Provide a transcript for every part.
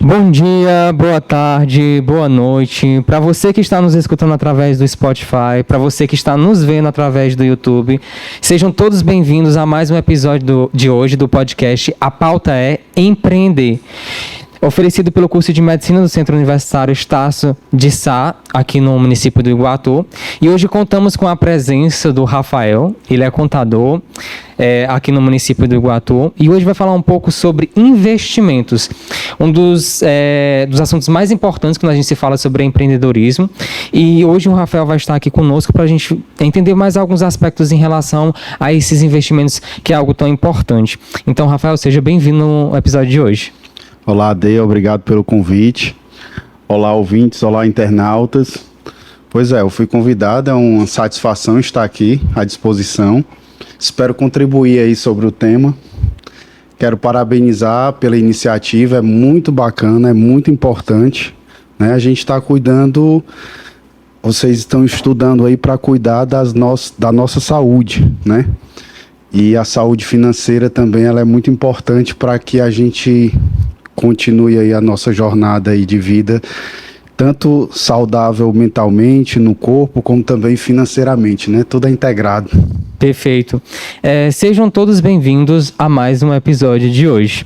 Bom dia, boa tarde, boa noite. Para você que está nos escutando através do Spotify, para você que está nos vendo através do YouTube, sejam todos bem-vindos a mais um episódio de hoje do podcast A Pauta é Empreender. Oferecido pelo curso de Medicina do Centro Universitário Estácio de Sá, aqui no município do Iguatu. E hoje contamos com a presença do Rafael, ele é contador aqui no município do Iguatu. E hoje vai falar um pouco sobre investimentos, um dos assuntos mais importantes quando a gente se fala sobre empreendedorismo. E hoje o Rafael vai estar aqui conosco para a gente entender mais alguns aspectos em relação a esses investimentos, que é algo tão importante. Então, Rafael, seja bem-vindo no episódio de hoje. Olá, Dê, obrigado pelo convite. Olá, ouvintes, olá, internautas. Pois é, eu fui convidado, é uma satisfação estar aqui à disposição. Espero contribuir aí sobre o tema. Quero parabenizar pela iniciativa, é muito bacana, é muito importante, né? A gente está cuidando, vocês estão estudando aí para cuidar da nossa saúde, né? E a saúde financeira também ela é muito importante para que a gente continue aí a nossa jornada aí de vida, tanto saudável mentalmente, no corpo, como também financeiramente, né? Tudo é integrado. Perfeito. Sejam todos bem-vindos a mais um episódio de hoje.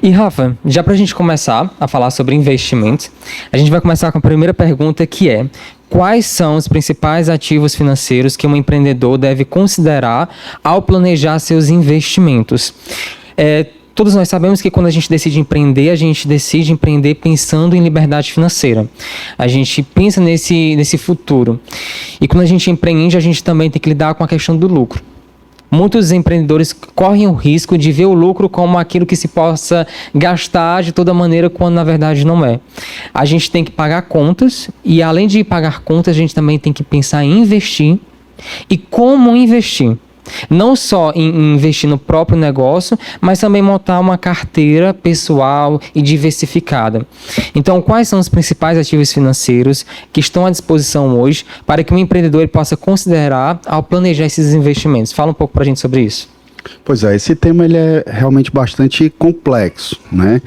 E Rafa, já para a gente começar a falar sobre investimentos, a gente vai começar com a primeira pergunta, que é: quais são os principais ativos financeiros que um empreendedor deve considerar ao planejar seus investimentos? Todos nós sabemos que quando a gente decide empreender pensando em liberdade financeira. A gente pensa nesse futuro. E quando a gente empreende, a gente também tem que lidar com a questão do lucro. Muitos empreendedores correm o risco de ver o lucro como aquilo que se possa gastar de toda maneira, quando na verdade não é. A gente tem que pagar contas e, além de pagar contas, a gente também tem que pensar em investir e como investir. Não só em investir no próprio negócio, mas também montar uma carteira pessoal e diversificada. Então, quais são os principais ativos financeiros que estão à disposição hoje para que um empreendedor possa considerar ao planejar esses investimentos? Fala um pouco para a gente sobre isso. Pois é, esse tema ele é realmente bastante complexo, né?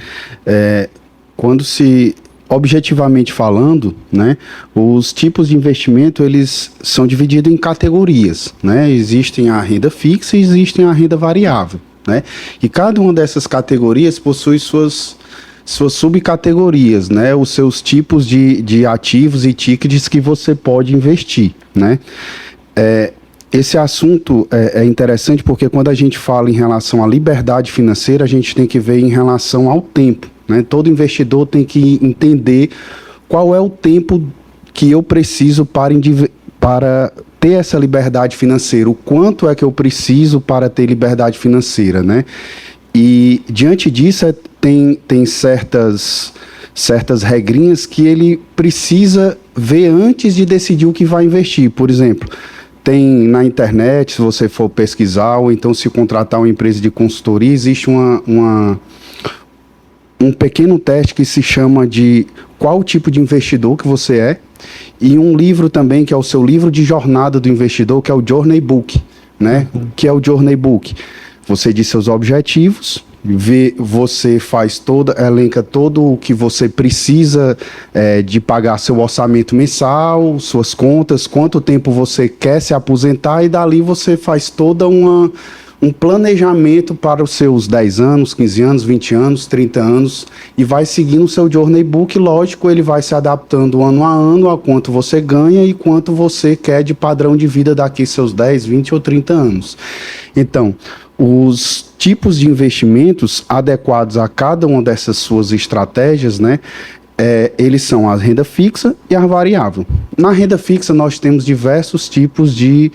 Objetivamente falando, né, os tipos de investimento eles são divididos em categorias, né? Existem a renda fixa e existem a renda variável, né? E cada uma dessas categorias possui suas subcategorias, né? Os seus tipos de ativos e tickets que você pode investir, né? Esse assunto é interessante porque quando a gente fala em relação à liberdade financeira, a gente tem que ver em relação ao tempo, né? Todo investidor tem que entender qual é o tempo que eu preciso para ter essa liberdade financeira, o quanto é que eu preciso para ter liberdade financeira, né? E diante disso tem certas regrinhas que ele precisa ver antes de decidir o que vai investir. Por exemplo, tem na internet, se você for pesquisar, ou então se contratar uma empresa de consultoria, existe um pequeno teste que se chama de qual tipo de investidor que você é, e um livro também, que é o seu livro de jornada do investidor, que é o Journey Book, né? O que é o Journey Book? Você diz seus objetivos, você elenca todo o que você precisa de pagar seu orçamento mensal, suas contas, quanto tempo você quer se aposentar, e dali você faz toda um planejamento para os seus 10 anos, 15 anos, 20 anos, 30 anos, e vai seguindo o seu Journey Book. Lógico, ele vai se adaptando ano a ano a quanto você ganha e quanto você quer de padrão de vida daqui seus 10, 20 ou 30 anos. Então, os tipos de investimentos adequados a cada uma dessas suas estratégias, né? Eles são a renda fixa e a variável. Na renda fixa, nós temos diversos tipos de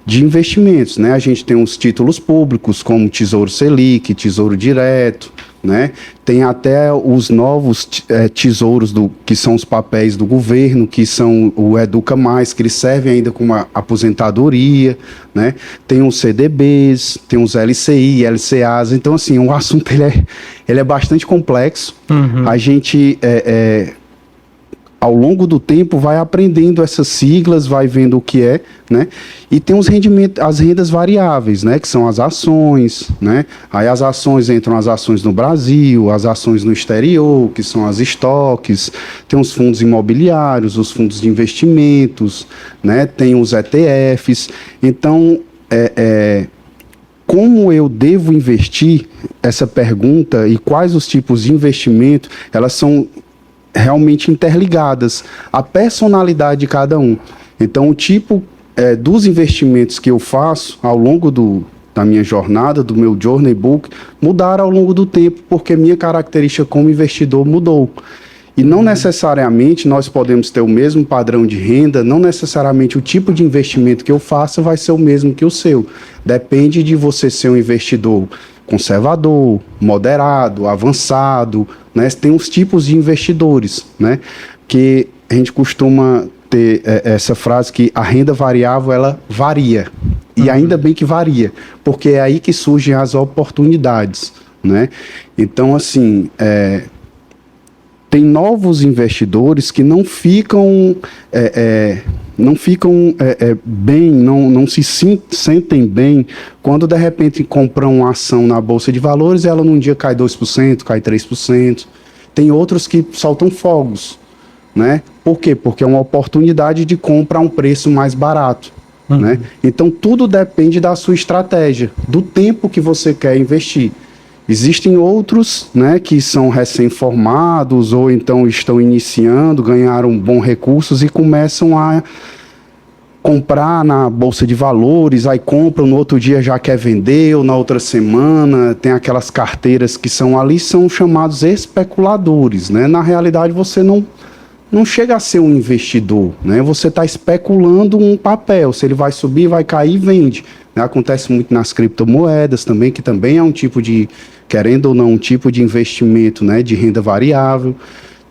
investimentos, né? A gente tem os títulos públicos, como Tesouro Selic, Tesouro Direto, né? Tem até os novos tesouros, que são os papéis do governo, que são o Educa Mais, que eles servem ainda como aposentadoria, né? Tem os CDBs, tem os LCI, LCAs. Então, assim, o assunto ele é bastante complexo. Uhum. A gente... ao longo do tempo vai aprendendo essas siglas, vai vendo o que é, né? E tem os rendimentos, as rendas variáveis, né? Que são as ações, né? Aí as ações entram as ações no Brasil, as ações no exterior, que são as estoques, tem os fundos imobiliários, os fundos de investimentos, né? Tem os ETFs. Então, como eu devo investir? Essa pergunta e quais os tipos de investimento, elas são realmente interligadas à personalidade de cada um. Então, o tipo dos investimentos que eu faço ao longo da minha jornada, do meu journey book, mudaram ao longo do tempo, porque minha característica como investidor mudou. E não necessariamente nós podemos ter o mesmo padrão de renda, não necessariamente o tipo de investimento que eu faço vai ser o mesmo que o seu. Depende de você ser um investidor conservador, moderado, avançado, né? Tem os tipos de investidores, né? Que a gente costuma ter essa frase que a renda variável, ela varia. E ainda bem que varia, porque é aí que surgem as oportunidades, né? Então, assim, tem novos investidores que não ficam bem, não se sentem bem quando de repente compram uma ação na Bolsa de Valores e ela num dia cai 2%, cai 3%. Tem outros que soltam fogos, né? Por quê? Porque é uma oportunidade de compra a um preço mais barato, né? Então tudo depende da sua estratégia, do tempo que você quer investir. Existem outros, né, que são recém-formados ou então estão iniciando, ganharam bons recursos e começam a comprar na Bolsa de Valores, aí compram, no outro dia já quer vender, ou na outra semana, tem aquelas carteiras que são ali, são chamados especuladores, né? Na realidade, você não chega a ser um investidor, né? Você está especulando um papel, se ele vai subir, vai cair, vende. Acontece muito nas criptomoedas também, que também é um tipo de, querendo ou não, um tipo de investimento, né, de renda variável.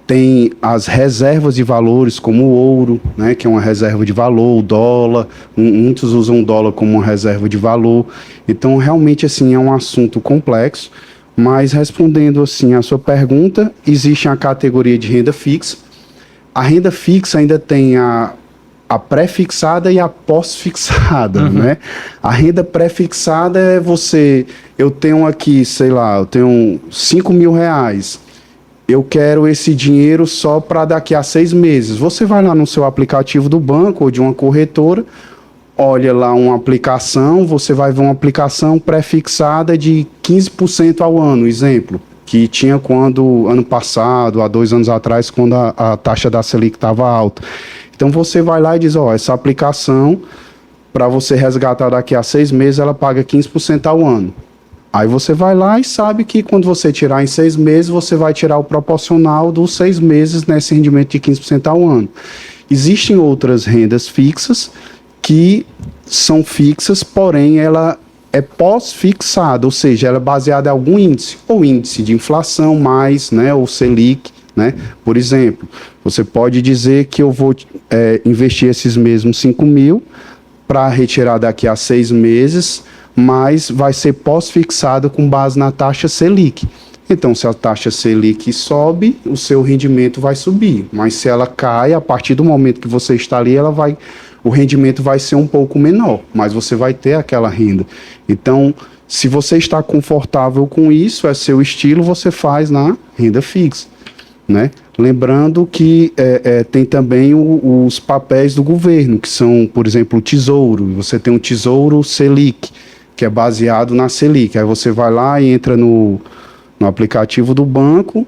Tem as reservas de valores, como o ouro, né, que é uma reserva de valor, o dólar, muitos usam o dólar como uma reserva de valor. Então, realmente, assim, é um assunto complexo, mas respondendo, assim, a sua pergunta, existe a categoria de renda fixa. A renda fixa ainda tem a pré-fixada e a pós-fixada, né? A renda pré-fixada é eu tenho aqui, sei lá, eu tenho 5 mil reais, eu quero esse dinheiro só para daqui a 6 meses. Você vai lá no seu aplicativo do banco ou de uma corretora, olha lá uma aplicação, você vai ver uma aplicação pré-fixada de 15% ao ano, exemplo, que tinha quando, ano passado, há 2 anos atrás, quando a taxa da Selic estava alta. Então você vai lá e diz, essa aplicação, para você resgatar daqui a 6 meses, ela paga 15% ao ano. Aí você vai lá e sabe que quando você tirar em 6 meses, você vai tirar o proporcional dos 6 meses nesse rendimento de 15% ao ano. Existem outras rendas fixas que são fixas, porém ela é pós-fixada, ou seja, ela é baseada em algum índice, ou índice de inflação mais, né, ou Selic, né? Por exemplo, você pode dizer que eu vou investir esses mesmos 5 mil para retirar daqui a 6 meses, mas vai ser pós-fixado com base na taxa Selic. Então, se a taxa Selic sobe, o seu rendimento vai subir, mas se ela cai, a partir do momento que você está ali, o rendimento vai ser um pouco menor, mas você vai ter aquela renda. Então, se você está confortável com isso, é seu estilo, você faz na renda fixa, né? Lembrando que tem também os papéis do governo, que são, por exemplo, o Tesouro. Você tem o Tesouro Selic, que é baseado na Selic. Aí você vai lá e entra no aplicativo do banco,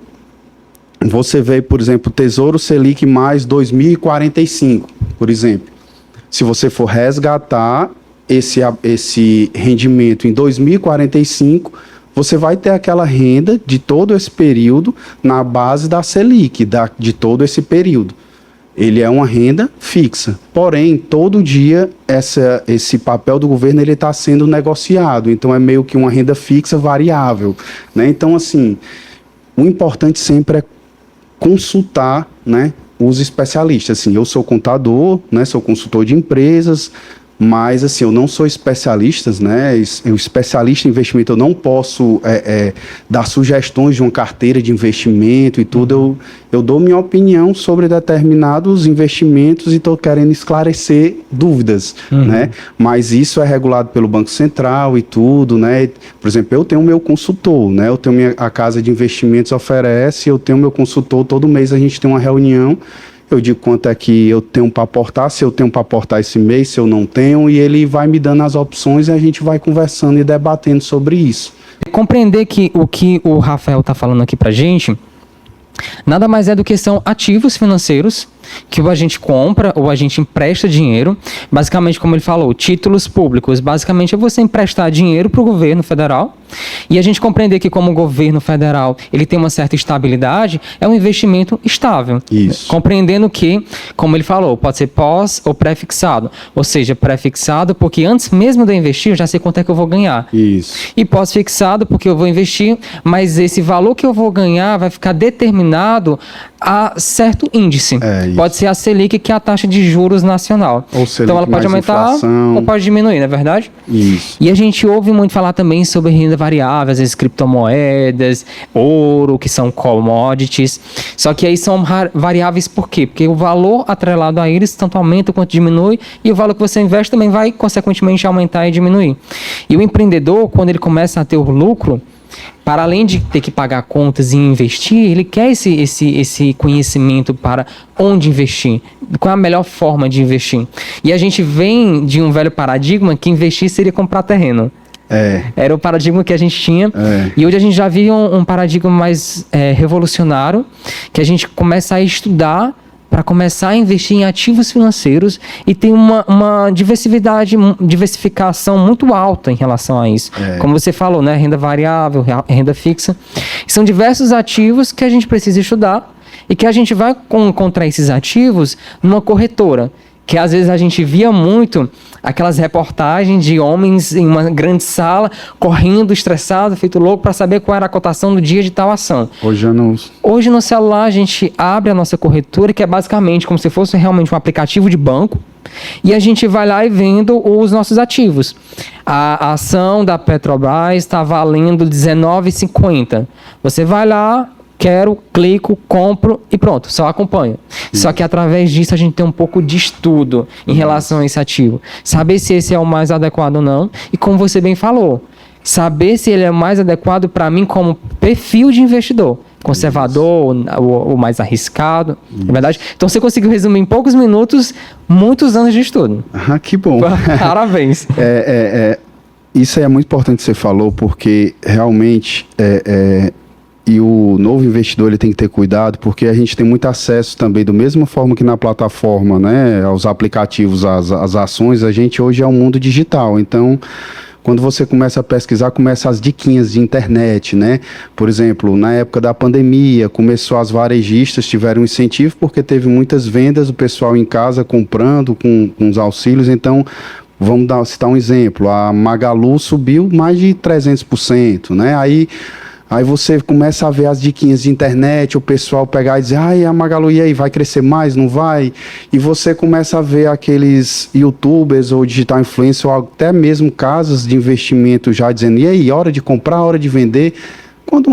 você vê, por exemplo, Tesouro Selic mais 2045, por exemplo. Se você for resgatar, esse rendimento em 2045, você vai ter aquela renda de todo esse período na base da Selic, de todo esse período. Ele é uma renda fixa. Porém, todo dia esse papel do governo ele está sendo negociado. Então, é meio que uma renda fixa variável, né? Então, assim, o importante sempre é consultar, né, os especialistas. Assim, eu sou contador, né, sou consultor de empresas, mas assim, eu não sou especialista, né? Eu especialista em investimento, eu não posso dar sugestões de uma carteira de investimento e tudo. Eu dou minha opinião sobre determinados investimentos e estou querendo esclarecer dúvidas, né? Mas isso é regulado pelo Banco Central e tudo, né? Por exemplo, eu tenho o meu consultor, né? Eu tenho a casa de investimentos oferece, eu tenho meu consultor, todo mês a gente tem uma reunião. Eu digo quanto é que eu tenho para aportar, se eu tenho para aportar esse mês, se eu não tenho, e ele vai me dando as opções e a gente vai conversando e debatendo sobre isso. Compreender que o Rafael está falando aqui para gente nada mais é do que são ativos financeiros que ou a gente compra ou a gente empresta dinheiro. Basicamente, como ele falou, títulos públicos. Basicamente, é você emprestar dinheiro para o governo federal. E a gente compreender que, como o governo federal ele tem uma certa estabilidade, é um investimento estável. Isso. Compreendendo que, como ele falou, pode ser pós ou pré-fixado. Ou seja, pré-fixado porque antes mesmo de eu investir, eu já sei quanto é que eu vou ganhar. Isso. E pós-fixado porque eu vou investir, mas esse valor que eu vou ganhar vai ficar determinado a certo índice. Pode ser a Selic, que é a taxa de juros nacional. Ou Selic, então ela pode aumentar inflação. ou pode diminuir, não é verdade? Isso. E a gente ouve muito falar também sobre renda variável, às vezes criptomoedas, ouro, que são commodities. Só que aí são variáveis por quê? Porque o valor atrelado a eles tanto aumenta quanto diminui, e o valor que você investe também vai, consequentemente, aumentar e diminuir. E o empreendedor, quando ele começa a ter o lucro, para além de ter que pagar contas e investir, ele quer esse conhecimento para onde investir, qual é a melhor forma de investir. E a gente vem de um velho paradigma que investir seria comprar terreno. Era o paradigma que a gente tinha. E hoje a gente já vive um paradigma mais revolucionário, que a gente começa a estudar para começar a investir em ativos financeiros e tem uma diversificação muito alta em relação a isso. Como você falou, né? Renda variável, renda fixa. São diversos ativos que a gente precisa estudar e que a gente vai encontrar esses ativos numa corretora. Que às vezes a gente via muito aquelas reportagens de homens em uma grande sala, correndo, estressado, feito louco, para saber qual era a cotação do dia de tal ação. Hoje no celular a gente abre a nossa corretora, que é basicamente como se fosse realmente um aplicativo de banco, e a gente vai lá e vendo os nossos ativos. A ação da Petrobras está valendo R$19,50. Você vai lá, quero, clico, compro e pronto, só acompanho. Só que através disso a gente tem um pouco de estudo em relação a esse ativo. Saber se esse é o mais adequado ou não. E como você bem falou, saber se ele é o mais adequado para mim como perfil de investidor. Conservador ou mais arriscado, é verdade? Então você conseguiu resumir em poucos minutos muitos anos de estudo. Ah, que bom. Parabéns. Isso é muito importante que você falou, porque realmente e o novo investidor ele tem que ter cuidado, porque a gente tem muito acesso também, da mesma forma que na plataforma, né, aos aplicativos, às ações, a gente hoje é um mundo digital. Então, quando você começa a pesquisar, começa as diquinhas de internet, né? Por exemplo, na época da pandemia, começou as varejistas, tiveram um incentivo porque teve muitas vendas, o pessoal em casa comprando com os auxílios. Então, vamos citar um exemplo, a Magalu subiu mais de 300%, né? Aí você começa a ver as diquinhas de internet, o pessoal pegar e dizer, a Magalu, e aí, vai crescer mais, não vai? E você começa a ver aqueles youtubers ou digital influencer, ou até mesmo casas de investimento já dizendo, e aí, hora de comprar, hora de vender. Quando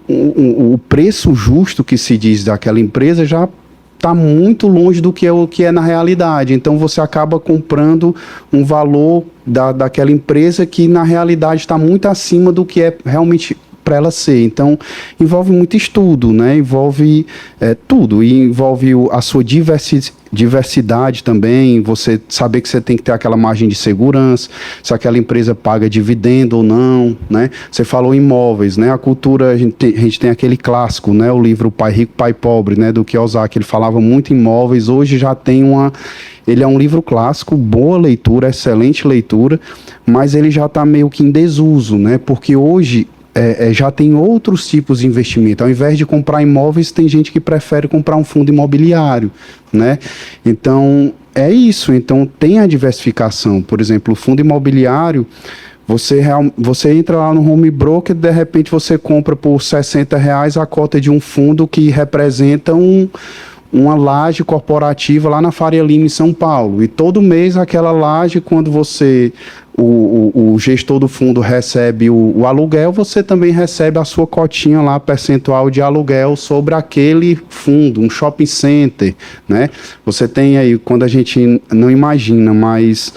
o preço justo que se diz daquela empresa já está muito longe do que é na realidade. Então você acaba comprando um valor daquela empresa que na realidade está muito acima do que é realmente para ela ser. Então, envolve muito estudo, né? Envolve tudo, e envolve a sua diversidade também, você saber que você tem que ter aquela margem de segurança, se aquela empresa paga dividendo ou não, né? Você falou imóveis, né? A cultura, a gente tem aquele clássico, né? O livro Pai Rico, Pai Pobre, né? Do Kiyosaki, ele falava muito em imóveis, hoje já tem ele é um livro clássico, boa leitura, excelente leitura, mas ele já está meio que em desuso, né? Porque hoje já tem outros tipos de investimento. Ao invés de comprar imóveis, tem gente que prefere comprar um fundo imobiliário, né? Então, é isso. Então, tem a diversificação. Por exemplo, o fundo imobiliário, você entra lá no home broker, de repente você compra por R$60 a cota de um fundo que representa uma laje corporativa lá na Faria Lima, em São Paulo. E todo mês aquela laje, quando o gestor do fundo recebe o aluguel, você também recebe a sua cotinha lá, percentual de aluguel sobre aquele fundo, um shopping center, né? Você tem aí, quando a gente não imagina, mas...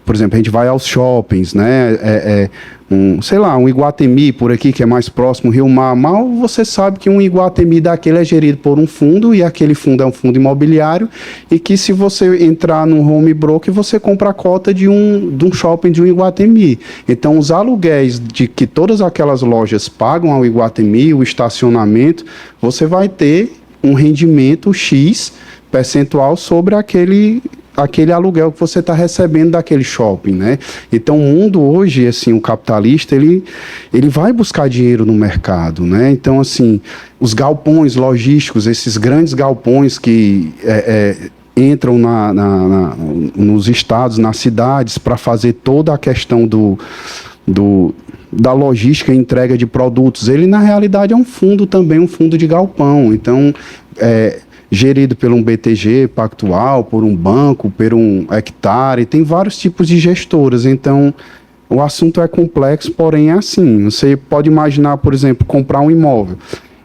por exemplo, a gente vai aos shoppings, né? Um Iguatemi por aqui, que é mais próximo, Rio Mar. Mal você sabe que um Iguatemi daquele é gerido por um fundo, e aquele fundo é um fundo imobiliário, e que se você entrar no home broker, você compra a cota de um shopping de um Iguatemi. Então, os aluguéis de que todas aquelas lojas pagam ao Iguatemi, o estacionamento, você vai ter um rendimento X percentual sobre aquele aluguel que você está recebendo daquele shopping, né? Então, o mundo hoje, assim, o capitalista, ele vai buscar dinheiro no mercado, né? Então, assim, os galpões logísticos, esses grandes galpões que entram nos estados, nas cidades, para fazer toda a questão da logística e entrega de produtos, ele, na realidade, é um fundo também, um fundo de galpão. Então, gerido por um BTG Pactual, por um banco, por um Hectare, tem vários tipos de gestoras. Então, o assunto é complexo, porém é assim. Você pode imaginar, por exemplo, comprar um imóvel.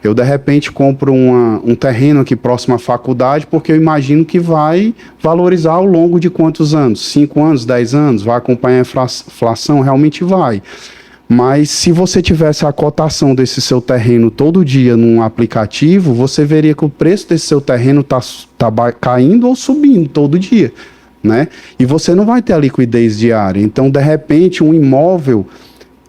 Eu, de repente, compro um terreno aqui próximo à faculdade, porque eu imagino que vai valorizar ao longo de quantos anos? 5 anos, 10 anos? Vai acompanhar a inflação? Realmente vai. Mas se você tivesse a cotação desse seu terreno todo dia num aplicativo, você veria que o preço desse seu terreno tá caindo ou subindo todo dia, né? E você não vai ter a liquidez diária. Então, de repente, um imóvel,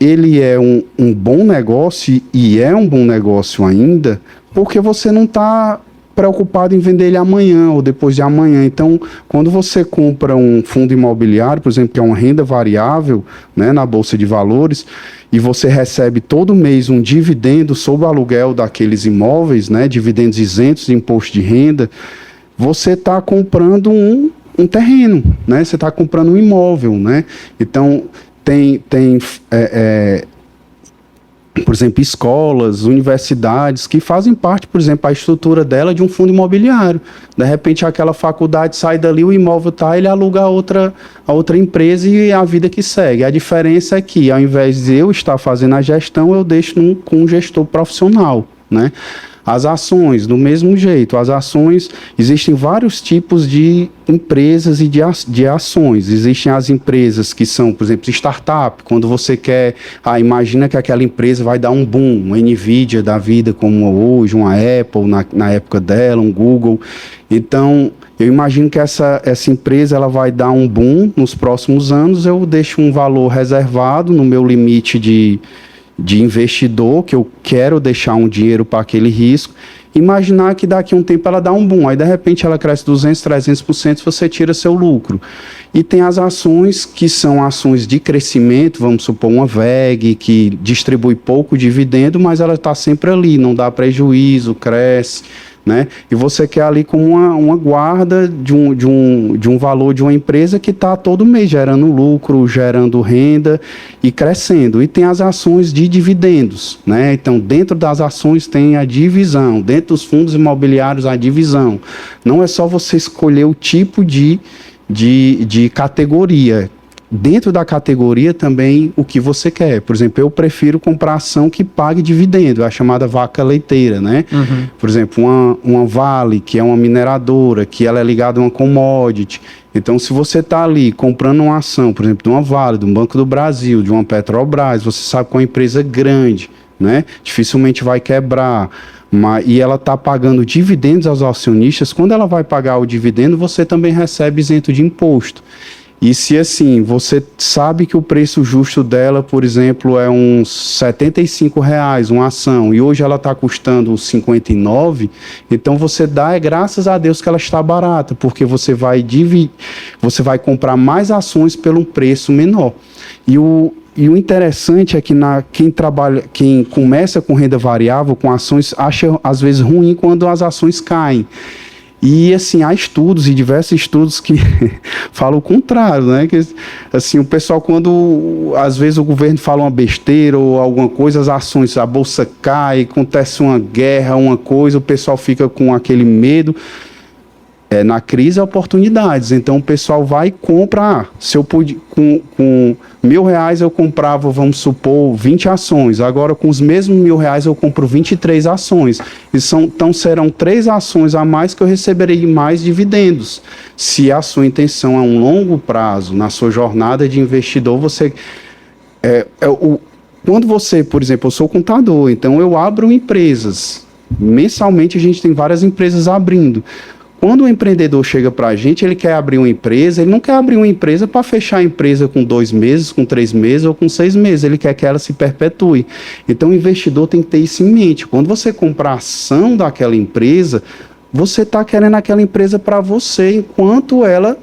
ele é um bom negócio, e é um bom negócio ainda, porque você não está preocupado em vender ele amanhã ou depois de amanhã. Então, quando você compra um fundo imobiliário, por exemplo, que é uma renda variável, né, na Bolsa de Valores, e você recebe todo mês um dividendo sobre o aluguel daqueles imóveis, né, dividendos isentos de imposto de renda, você está comprando um terreno, né, você está comprando um imóvel, né? Então, tem por exemplo, escolas, universidades, que fazem parte, por exemplo, a estrutura dela de um fundo imobiliário. De repente, aquela faculdade sai dali, o imóvel está, ele aluga a outra empresa, e a vida que segue. A diferença é que, ao invés de eu estar fazendo a gestão, eu deixo com um gestor profissional, né? As ações, do mesmo jeito. As ações, existem vários tipos de empresas e de ações. Existem as empresas que são, por exemplo, startup, quando você quer, imagina que aquela empresa vai dar um boom, uma Nvidia da vida como hoje, uma Apple na época dela, um Google. Então, eu imagino que essa empresa ela vai dar um boom nos próximos anos, eu deixo um valor reservado no meu limite de investidor, que eu quero deixar um dinheiro para aquele risco, imaginar que daqui a um tempo ela dá um boom, aí de repente ela cresce 200%, 300%, você tira seu lucro. E tem as ações que são ações de crescimento, vamos supor uma VEG, que distribui pouco dividendo, mas ela está sempre ali, não dá prejuízo, cresce, né? E você quer ali como uma guarda de um valor de uma empresa que está todo mês gerando lucro, gerando renda e crescendo. E tem as ações de dividendos, né? Então, dentro das ações tem a divisão, dentro dos fundos imobiliários a divisão. Não é só você escolher o tipo de categoria. Dentro da categoria também o que você quer. Por exemplo, eu prefiro comprar ação que pague dividendo, é a chamada vaca leiteira, né? Uhum. Por exemplo, uma Vale, que é uma mineradora, que ela é ligada a uma commodity. Então, se você está ali comprando uma ação, por exemplo, de uma Vale, de um Banco do Brasil, de uma Petrobras, você sabe que é uma empresa grande, né? Dificilmente vai quebrar. E ela está pagando dividendos aos acionistas. Quando ela vai pagar o dividendo, você também recebe isento de imposto. E se assim, você sabe que o preço justo dela, por exemplo, é uns R$ 75 uma ação, e hoje ela está custando uns 59, então você dá graças a Deus que ela está barata, porque você vai comprar mais ações pelo preço menor. E o interessante é que quem começa com renda variável, com ações, acha às vezes ruim quando as ações caem. E assim, há estudos e diversos estudos que falam o contrário, né? Que assim, o pessoal, quando às vezes o governo fala uma besteira ou alguma coisa, as ações, a bolsa cai, acontece uma guerra, uma coisa, o pessoal fica com aquele medo. Na crise, oportunidades. Então, o pessoal vai e compra. Se eu pude, com R$ 1.000 eu comprava, vamos supor, 20 ações. Agora, com os mesmos R$ 1.000 eu compro 23 ações. Então, serão 3 ações a mais que eu receberei mais dividendos. Se a sua intenção é um longo prazo, na sua jornada de investidor, você... quando você, por exemplo, eu sou contador, então eu abro empresas. Mensalmente, a gente tem várias empresas abrindo. Quando o empreendedor chega para a gente, ele quer abrir uma empresa, ele não quer abrir uma empresa para fechar a empresa com 2 meses, com 3 meses ou com 6 meses, ele quer que ela se perpetue. Então o investidor tem que ter isso em mente. Quando você comprar a ação daquela empresa, você está querendo aquela empresa para você, enquanto ela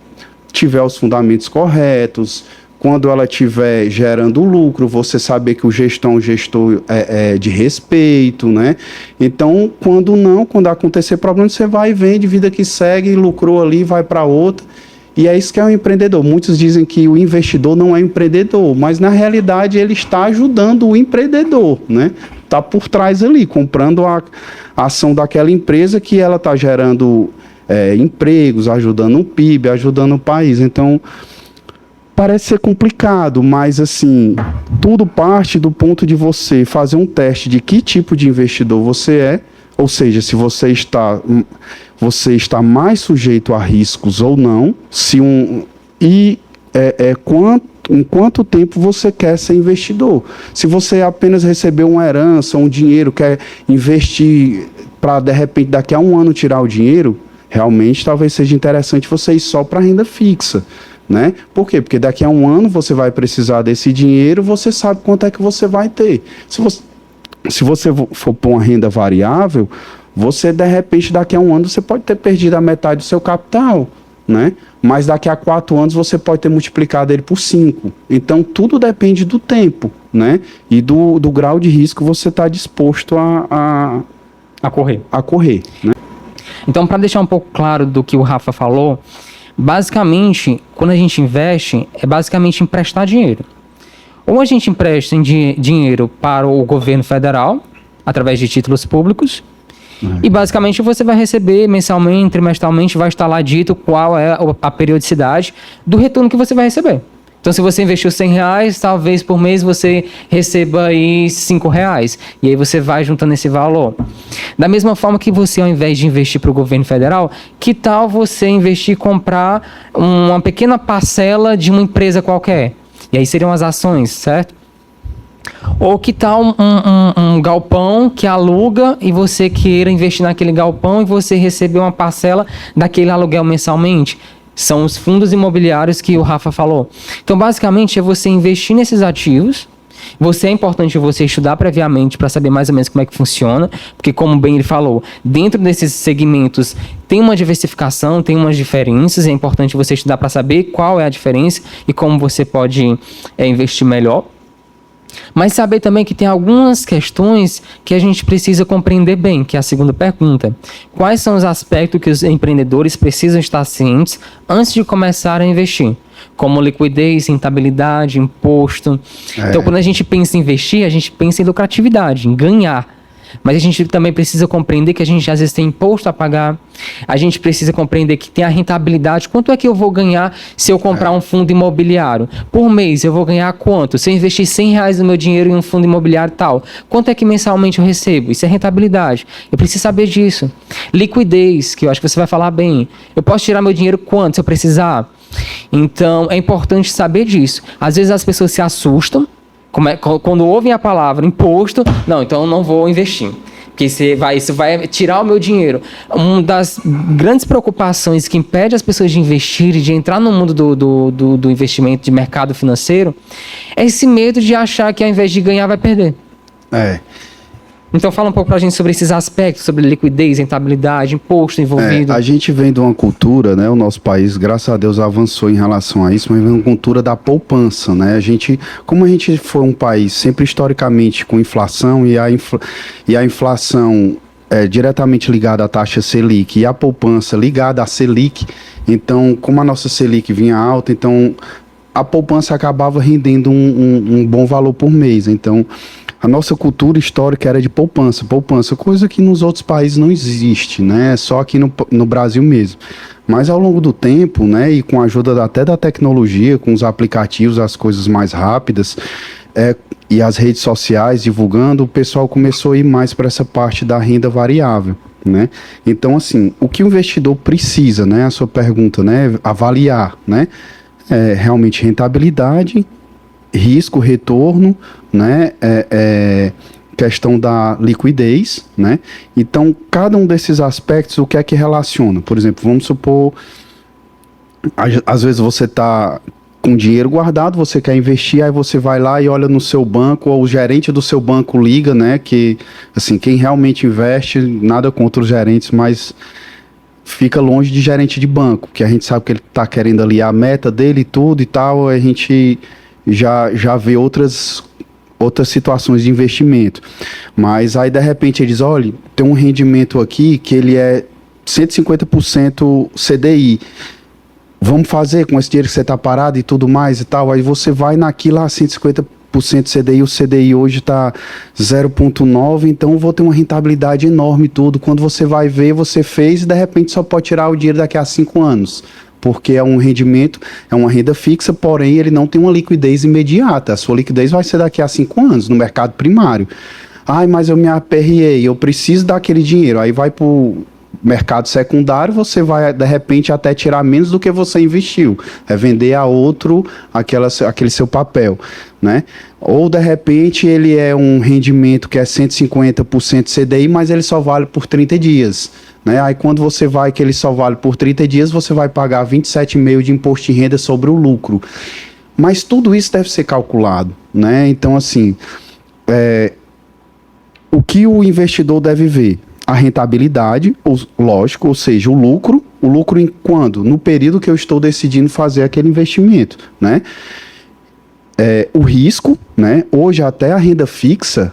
tiver os fundamentos corretos, quando ela estiver gerando lucro, você saber que o gestor é um gestor de respeito, né? Então, quando acontecer problema, você vai e vende, vida que segue, lucrou ali, vai para outra. E é isso que é um empreendedor. Muitos dizem que o investidor não é empreendedor, mas na realidade ele está ajudando o empreendedor, né? Está por trás ali, comprando a ação daquela empresa que ela está gerando empregos, ajudando o PIB, ajudando o país. Então, parece ser complicado, mas assim, tudo parte do ponto de você fazer um teste de que tipo de investidor você é, ou seja, se você está mais sujeito a riscos ou não, em quanto tempo você quer ser investidor. Se você apenas recebeu uma herança, um dinheiro, quer investir para de repente daqui a um ano tirar o dinheiro, realmente talvez seja interessante você ir só para renda fixa. Né? Por quê? Porque daqui a um ano você vai precisar desse dinheiro, você sabe quanto é que você vai ter. Se você for pôr uma renda variável, você de repente daqui a um ano você pode ter perdido a metade do seu capital, né? Mas daqui a 4 anos você pode ter multiplicado ele por 5. Então tudo depende do tempo, né? E do grau de risco que você está disposto a correr, né? Então, para deixar um pouco claro do que o Rafa falou, basicamente, quando a gente investe, é basicamente emprestar dinheiro. Ou a gente empresta dinheiro para o governo federal, através de títulos públicos, e basicamente você vai receber mensalmente, trimestralmente, vai estar lá dito qual é a periodicidade do retorno que você vai receber. Então, se você investiu R$100, talvez por mês você receba aí R$5. E aí você vai juntando esse valor. Da mesma forma que você, ao invés de investir para o governo federal, que tal você investir e comprar uma pequena parcela de uma empresa qualquer? E aí seriam as ações, certo? Ou que tal um galpão que aluga e você queira investir naquele galpão e você receber uma parcela daquele aluguel mensalmente? São os fundos imobiliários que o Rafa falou. Então, basicamente, é você investir nesses ativos. É importante você estudar previamente para saber mais ou menos como é que funciona, porque, como bem ele falou, dentro desses segmentos tem uma diversificação, tem umas diferenças, é importante você estudar para saber qual é a diferença e como você pode investir melhor. Mas saber também que tem algumas questões que a gente precisa compreender bem, que é a segunda pergunta. Quais são os aspectos que os empreendedores precisam estar cientes antes de começar a investir? Como liquidez, rentabilidade, imposto. Então, quando a gente pensa em investir, a gente pensa em lucratividade, em ganhar. Mas a gente também precisa compreender que a gente às vezes tem imposto a pagar. A gente precisa compreender que tem a rentabilidade. Quanto é que eu vou ganhar se eu comprar um fundo imobiliário? Por mês eu vou ganhar quanto? Se eu investir R$100 no meu dinheiro em um fundo imobiliário tal, quanto é que mensalmente eu recebo? Isso é rentabilidade. Eu preciso saber disso. Liquidez, que eu acho que você vai falar bem. Eu posso tirar meu dinheiro quanto se eu precisar? Então é importante saber disso. Às vezes as pessoas se assustam quando ouvem a palavra imposto, não, então eu não vou investir. Porque isso vai tirar o meu dinheiro. Uma das grandes preocupações que impede as pessoas de investir e de entrar no mundo do investimento, de mercado financeiro, é esse medo de achar que ao invés de ganhar, vai perder. Então fala um pouco pra gente sobre esses aspectos, sobre liquidez, rentabilidade, imposto envolvido. A gente vem de uma cultura, né? O nosso país, graças a Deus, avançou em relação a isso, mas vem uma cultura da poupança, né? Como a gente foi um país sempre historicamente com inflação e a inflação é diretamente ligada à taxa Selic e a poupança ligada à Selic, então como a nossa Selic vinha alta, então a poupança acabava rendendo um bom valor por mês. Então a nossa cultura histórica era de poupança, coisa que nos outros países não existe, né? Só aqui no Brasil mesmo. Mas ao longo do tempo, né, e com a ajuda até da tecnologia, com os aplicativos, as coisas mais rápidas, e as redes sociais divulgando, o pessoal começou a ir mais para essa parte da renda variável, né? Então, assim, o que o investidor precisa, né? A sua pergunta, né? Avaliar, né? Realmente rentabilidade, risco, retorno, né? Questão da liquidez, né? Então, cada um desses aspectos, o que é que relaciona? Por exemplo, vamos supor, às vezes você está com dinheiro guardado, você quer investir, aí você vai lá e olha no seu banco, ou o gerente do seu banco liga, né? Que, assim, quem realmente investe, nada contra os gerentes, mas fica longe de gerente de banco, que a gente sabe que ele está querendo ali a meta dele e tudo e tal, a gente já vê outras situações de investimento. Mas aí, de repente, ele diz, olha, tem um rendimento aqui que ele é 150% CDI. Vamos fazer com esse dinheiro que você está parado e tudo mais e tal. Aí você vai naquilo lá, 150% CDI, o CDI hoje está 0,9, então eu vou ter uma rentabilidade enorme e tudo. Quando você vai ver, você fez e de repente só pode tirar o dinheiro daqui a 5 anos. Porque é um rendimento, é uma renda fixa, porém ele não tem uma liquidez imediata. A sua liquidez vai ser daqui a 5 anos no mercado primário. Mas eu me aperriei, eu preciso daquele dinheiro. Aí vai para o mercado secundário, você vai de repente até tirar menos do que você investiu. É vender a outro aquele seu papel, né? Ou de repente ele é um rendimento que é 150% CDI, mas ele só vale por 30 dias. Né? Aí quando você vai que ele só vale por 30 dias, você vai pagar 27,5% de imposto de renda sobre o lucro. Mas tudo isso deve ser calculado, né? Então, assim, o que o investidor deve ver? A rentabilidade, lógico, ou seja, o lucro em quando? No período que eu estou decidindo fazer aquele investimento, né? O risco, né? Hoje até a renda fixa,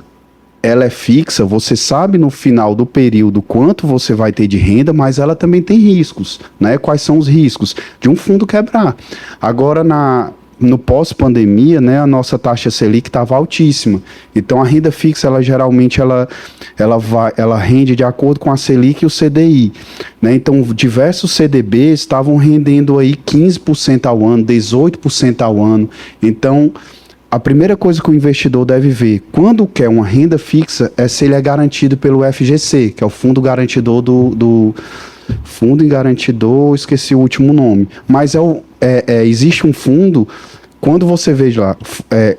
ela é fixa, você sabe no final do período quanto você vai ter de renda, mas ela também tem riscos, né? Quais são os riscos? De um fundo quebrar. Agora, no pós-pandemia, né, a nossa taxa Selic estava altíssima. Então, a renda fixa, ela geralmente, ela rende de acordo com a Selic e o CDI. Né? Então, diversos CDBs estavam rendendo aí 15% ao ano, 18% ao ano. Então, a primeira coisa que o investidor deve ver quando quer uma renda fixa é se ele é garantido pelo FGC, que é o Fundo Garantidor Fundo Garantidor, esqueci o último nome. Mas existe um fundo, quando você veja lá,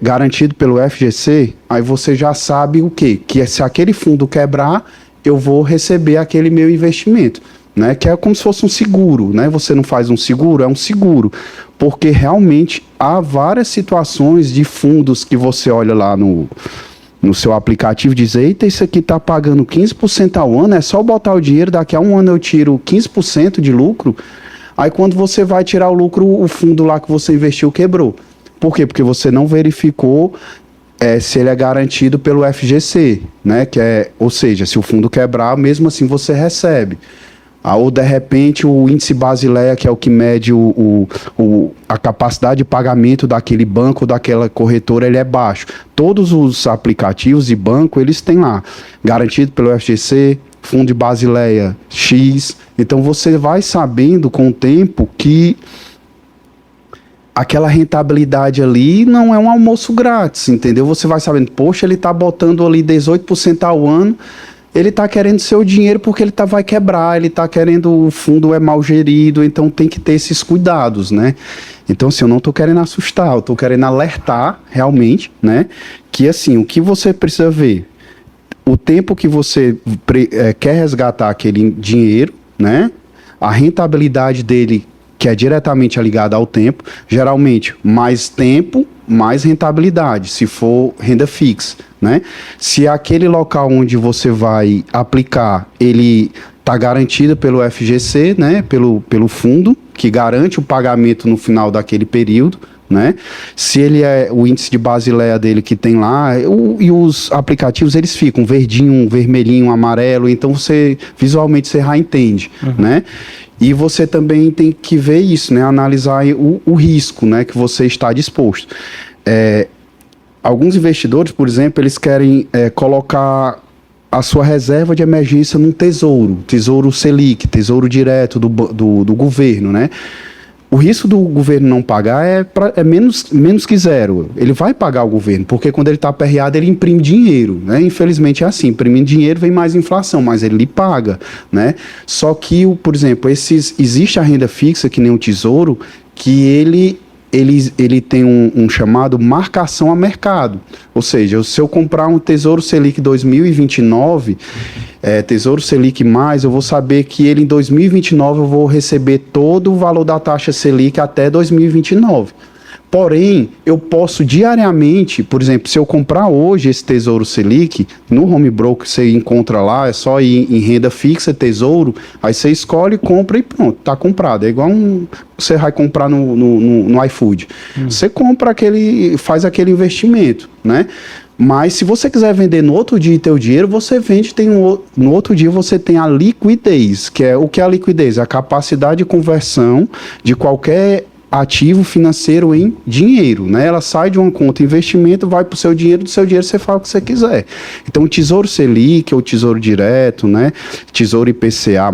garantido pelo FGC, aí você já sabe o quê? Que se aquele fundo quebrar, eu vou receber aquele meu investimento. Né, que é como se fosse um seguro, né? Você não faz um seguro, é um seguro, porque realmente há várias situações de fundos que você olha lá no seu aplicativo e diz, eita, isso aqui está pagando 15% ao ano, é só botar o dinheiro, daqui a um ano eu tiro 15% de lucro, aí quando você vai tirar o lucro, o fundo lá que você investiu quebrou. Por quê? Porque você não verificou se ele é garantido pelo FGC, né? Ou seja, se o fundo quebrar, mesmo assim você recebe. Ou de repente o índice Basileia, que é o que mede a capacidade de pagamento daquele banco, daquela corretora, ele é baixo. Todos os aplicativos de banco, eles têm lá, garantido pelo FGC, fundo de Basileia X. Então você vai sabendo com o tempo que aquela rentabilidade ali não é um almoço grátis, entendeu? Você vai sabendo, poxa, ele está botando ali 18% ao ano, ele está querendo seu dinheiro porque ele vai quebrar, ele está querendo, o fundo é mal gerido, então tem que ter esses cuidados, né? Então, assim, eu não estou querendo assustar, eu estou querendo alertar realmente, né? Que, assim, o que você precisa ver? o tempo que você quer resgatar aquele dinheiro, né? A rentabilidade dele, que é diretamente ligada ao tempo, geralmente mais tempo, mais rentabilidade, se for renda fixa, né? Se aquele local onde você vai aplicar, ele está garantido pelo FGC, né? Pelo fundo, que garante o pagamento no final daquele período, né? Se ele é o índice de Basileia dele que tem lá, e os aplicativos eles ficam verdinho, vermelhinho, amarelo, então você visualmente você já entende, né? E você também tem que ver isso, né? Analisar o risco, né? Que você está disposto. Alguns investidores, por exemplo, eles querem colocar a sua reserva de emergência num tesouro Selic, tesouro direto do governo, né? O risco do governo não pagar é menos que zero. Ele vai pagar o governo, porque quando ele está aperreado, ele imprime dinheiro, né? Infelizmente é assim, imprimindo dinheiro vem mais inflação, mas ele lhe paga, né? Só que, por exemplo, existe a renda fixa, que nem o tesouro, que ele tem um chamado marcação a mercado. Ou seja, se eu comprar um Tesouro Selic 2029, Tesouro Selic+, eu vou saber que ele em 2029 eu vou receber todo o valor da taxa Selic até 2029. Porém, eu posso diariamente, por exemplo, se eu comprar hoje esse Tesouro Selic, no home broker você encontra lá, é só ir em renda fixa, tesouro, aí você escolhe, compra e pronto, tá comprado. É igual você vai comprar no iFood. Você compra faz aquele investimento, né? Mas se você quiser vender no outro dia e ter o dinheiro, você vende, no outro dia você tem a liquidez, que é o que é a liquidez? É a capacidade de conversão de qualquer ativo financeiro em dinheiro, né? Ela sai de uma conta investimento, vai para o seu dinheiro, do seu dinheiro você faz o que você quiser. Então o Tesouro Selic ou Tesouro Direto, né? Tesouro IPCA+,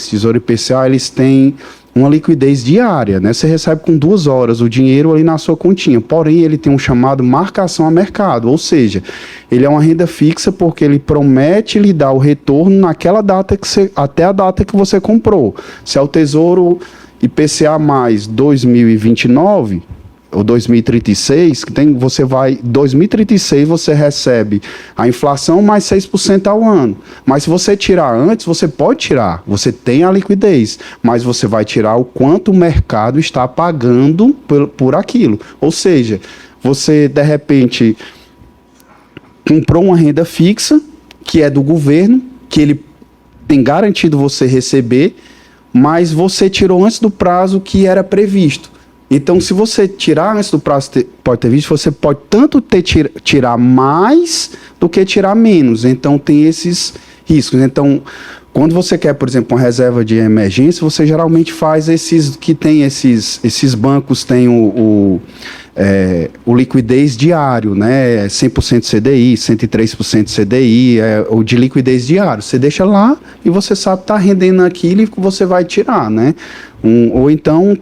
Tesouro IPCA, eles têm uma liquidez diária, né? Você recebe com 2 horas o dinheiro ali na sua continha, porém ele tem um chamado marcação a mercado, ou seja, ele é uma renda fixa porque ele promete lhe dar o retorno naquela data até a data que você comprou. Se é o Tesouro IPCA mais 2029 ou 2036, 2036 você recebe a inflação mais 6% ao ano. Mas se você tirar antes, você pode tirar, você tem a liquidez, mas você vai tirar o quanto o mercado está pagando por aquilo. Ou seja, você de repente comprou uma renda fixa, que é do governo, que ele tem garantido você receber, mas você tirou antes do prazo que era previsto. Então, se você tirar antes do prazo que pode ter visto, você pode tanto tirar mais do que tirar menos. Então, tem esses riscos. Então, quando você quer, por exemplo, uma reserva de emergência, você geralmente faz esses bancos têm o liquidez diário, né? 100% CDI, 103% CDI, o de liquidez diário. Você deixa lá e você sabe que está rendendo aquilo e você vai tirar, né? Ou então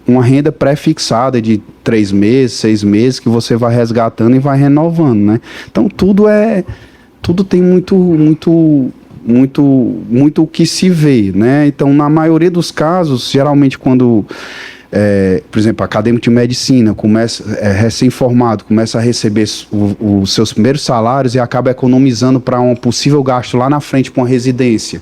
uma renda pré-fixada de 3 meses, 6 meses, que você vai resgatando e vai renovando, né? Então tudo tem muito o que se vê, né? Então, na maioria dos casos, geralmente quando por exemplo, acadêmico de medicina, recém-formado, começa a receber os seus primeiros salários e acaba economizando para um possível gasto lá na frente para uma residência.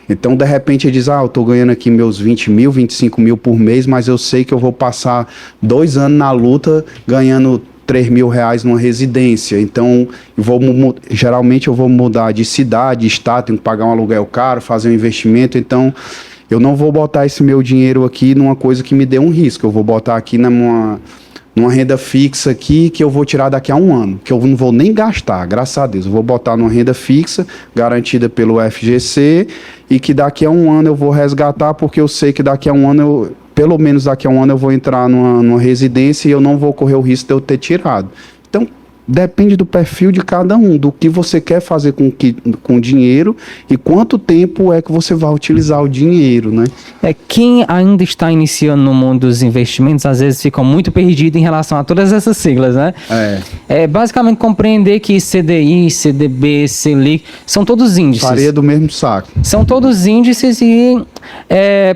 Então, de repente, ele diz, eu estou ganhando aqui meus 20 mil, 25 mil por mês, mas eu sei que eu vou passar 2 anos na luta ganhando 3 mil reais numa residência. Então, geralmente eu vou mudar de cidade, estado, tenho que pagar um aluguel caro, fazer um investimento, então eu não vou botar esse meu dinheiro aqui numa coisa que me dê um risco. Eu vou botar aqui numa renda fixa aqui que eu vou tirar daqui a 1 ano, que eu não vou nem gastar, graças a Deus. Eu vou botar numa renda fixa, garantida pelo FGC, e que daqui a 1 ano eu vou resgatar, porque eu sei que daqui a 1 ano, pelo menos daqui a 1 ano eu vou entrar numa residência e eu não vou correr o risco de eu ter tirado. Então, depende do perfil de cada um, do que você quer fazer com o dinheiro e quanto tempo é que você vai utilizar o dinheiro, né? Quem ainda está iniciando no mundo dos investimentos, às vezes fica muito perdido em relação a todas essas siglas, né? Basicamente compreender que CDI, CDB, Selic, são todos índices. Farinha do mesmo saco. São todos índices e,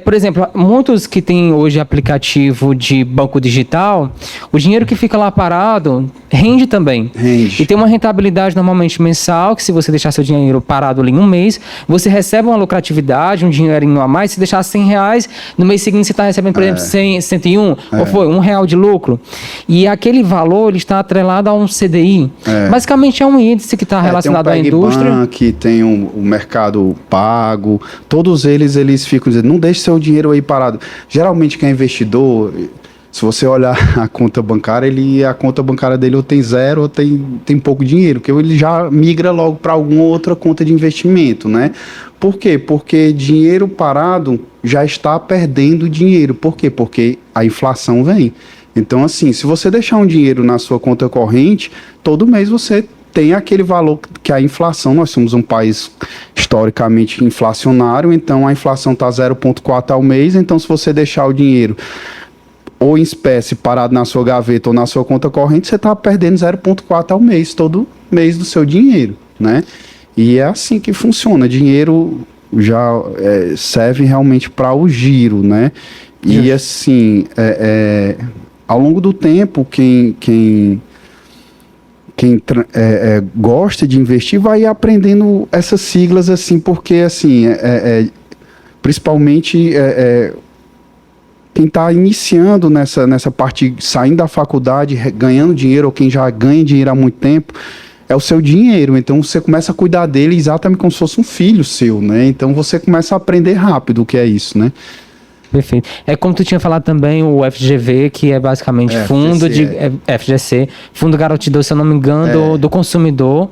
por exemplo, muitos que têm hoje aplicativo de banco digital, o dinheiro que fica lá parado rende também. também. Rende. E tem uma rentabilidade normalmente mensal, que se você deixar seu dinheiro parado ali em um mês, você recebe uma lucratividade, um dinheirinho a mais. Se deixar R$100, no mês seguinte você está recebendo, por exemplo, 100, 101, ou foi R$1 de lucro. E aquele valor ele está atrelado a um CDI. Basicamente é um índice que está relacionado à indústria. Que tem o mercado pago, todos eles ficam dizendo, não deixe seu dinheiro aí parado. Geralmente quem é investidor, se você olhar a conta bancária, a conta bancária dele ou tem zero ou tem pouco dinheiro, porque ele já migra logo para alguma outra conta de investimento, né? Por quê? Porque dinheiro parado já está perdendo dinheiro. Por quê? Porque a inflação vem. Então, assim, se você deixar um dinheiro na sua conta corrente, todo mês você tem aquele valor que a inflação, nós somos um país historicamente inflacionário, então a inflação está 0,4 ao mês, então se você deixar o dinheiro ou em espécie parado na sua gaveta ou na sua conta corrente, você está perdendo 0,4 ao mês, todo mês do seu dinheiro, né? E é assim que funciona, dinheiro já serve realmente para o giro, né? E assim, ao longo do tempo, quem gosta de investir vai aprendendo essas siglas assim, porque assim, principalmente quem está iniciando nessa parte, saindo da faculdade, ganhando dinheiro, ou quem já ganha dinheiro há muito tempo, é o seu dinheiro. Então você começa a cuidar dele exatamente como se fosse um filho seu, né? Então você começa a aprender rápido o que é isso, né? Perfeito. É como tu tinha falado também, o FGV, que é basicamente fundo de FGC, Fundo Garantidor, se eu não me engano, do consumidor.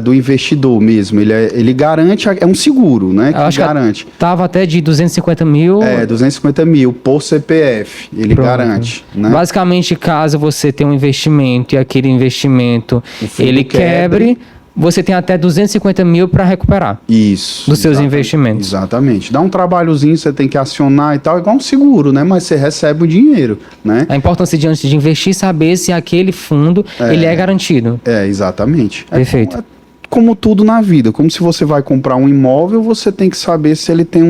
Do investidor mesmo. Ele garante, é um seguro, né? Que garante. Estava até de 250 mil. 250 mil por CPF. Ele garante. Né? Basicamente, caso você tenha um investimento e aquele investimento ele quebre, você tem até 250 mil para recuperar. Isso. Dos seus investimentos. Exatamente. Dá um trabalhozinho, você tem que acionar e tal, igual um seguro, né? Mas você recebe o dinheiro, né? A importância de, antes de investir, saber se aquele fundo ele é garantido. Exatamente. Perfeito. Como tudo na vida. Como se você vai comprar um imóvel, você tem que saber se ele tem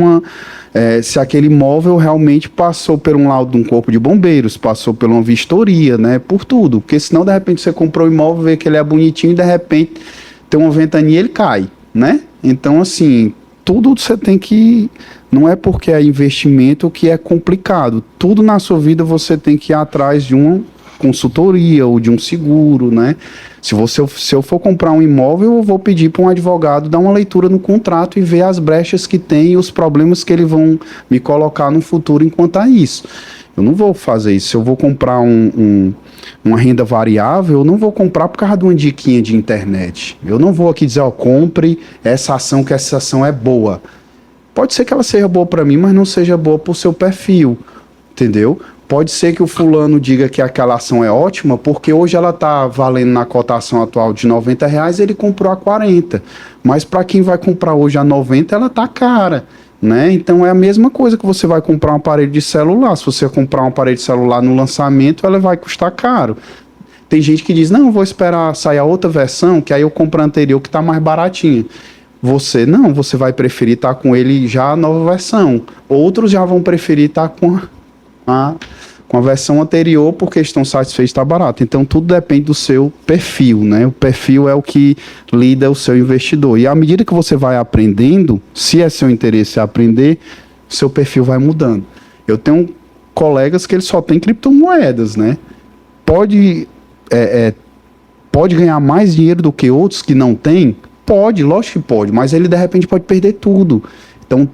se aquele imóvel realmente passou por um laudo de um corpo de bombeiros, passou por uma vistoria, né? Por tudo. Porque senão, de repente, você comprou um imóvel, vê que ele é bonitinho e, de repente, tem uma ventania, ele cai, né? Então, assim, tudo você tem que... Não é porque é investimento que é complicado. Tudo na sua vida você tem que ir atrás de uma consultoria ou de um seguro, né? Se eu for comprar um imóvel, eu vou pedir para um advogado dar uma leitura no contrato e ver as brechas que tem e os problemas que eles vão me colocar no futuro enquanto a isso. Eu não vou fazer isso. Se eu vou comprar uma renda variável, eu não vou comprar por causa de uma diquinha de internet. Eu não vou aqui dizer, compre essa ação, que essa ação é boa. Pode ser que ela seja boa para mim, mas não seja boa para o seu perfil, entendeu? Pode ser que o fulano diga que aquela ação é ótima, porque hoje ela está valendo na cotação atual de R$90, ele comprou a 40. Mas para quem vai comprar hoje a 90, ela está cara. Né? Então é a mesma coisa que você vai comprar um aparelho de celular. Se você comprar um aparelho de celular no lançamento, ela vai custar caro. Tem gente que diz, não, eu vou esperar sair a outra versão, que aí eu compro a anterior que está mais baratinha. Você vai preferir estar com ele já a nova versão. Outros já vão preferir estar com a versão anterior porque estão satisfeitos, está barato. Então tudo depende do seu perfil, né? O perfil é o que lida o seu investidor. E à medida que você vai aprendendo, se é seu interesse aprender, seu perfil vai mudando. Eu tenho colegas que eles só têm criptomoedas, né? Pode ganhar mais dinheiro do que outros que não têm? Pode, lógico que pode, mas ele de repente pode perder tudo. Então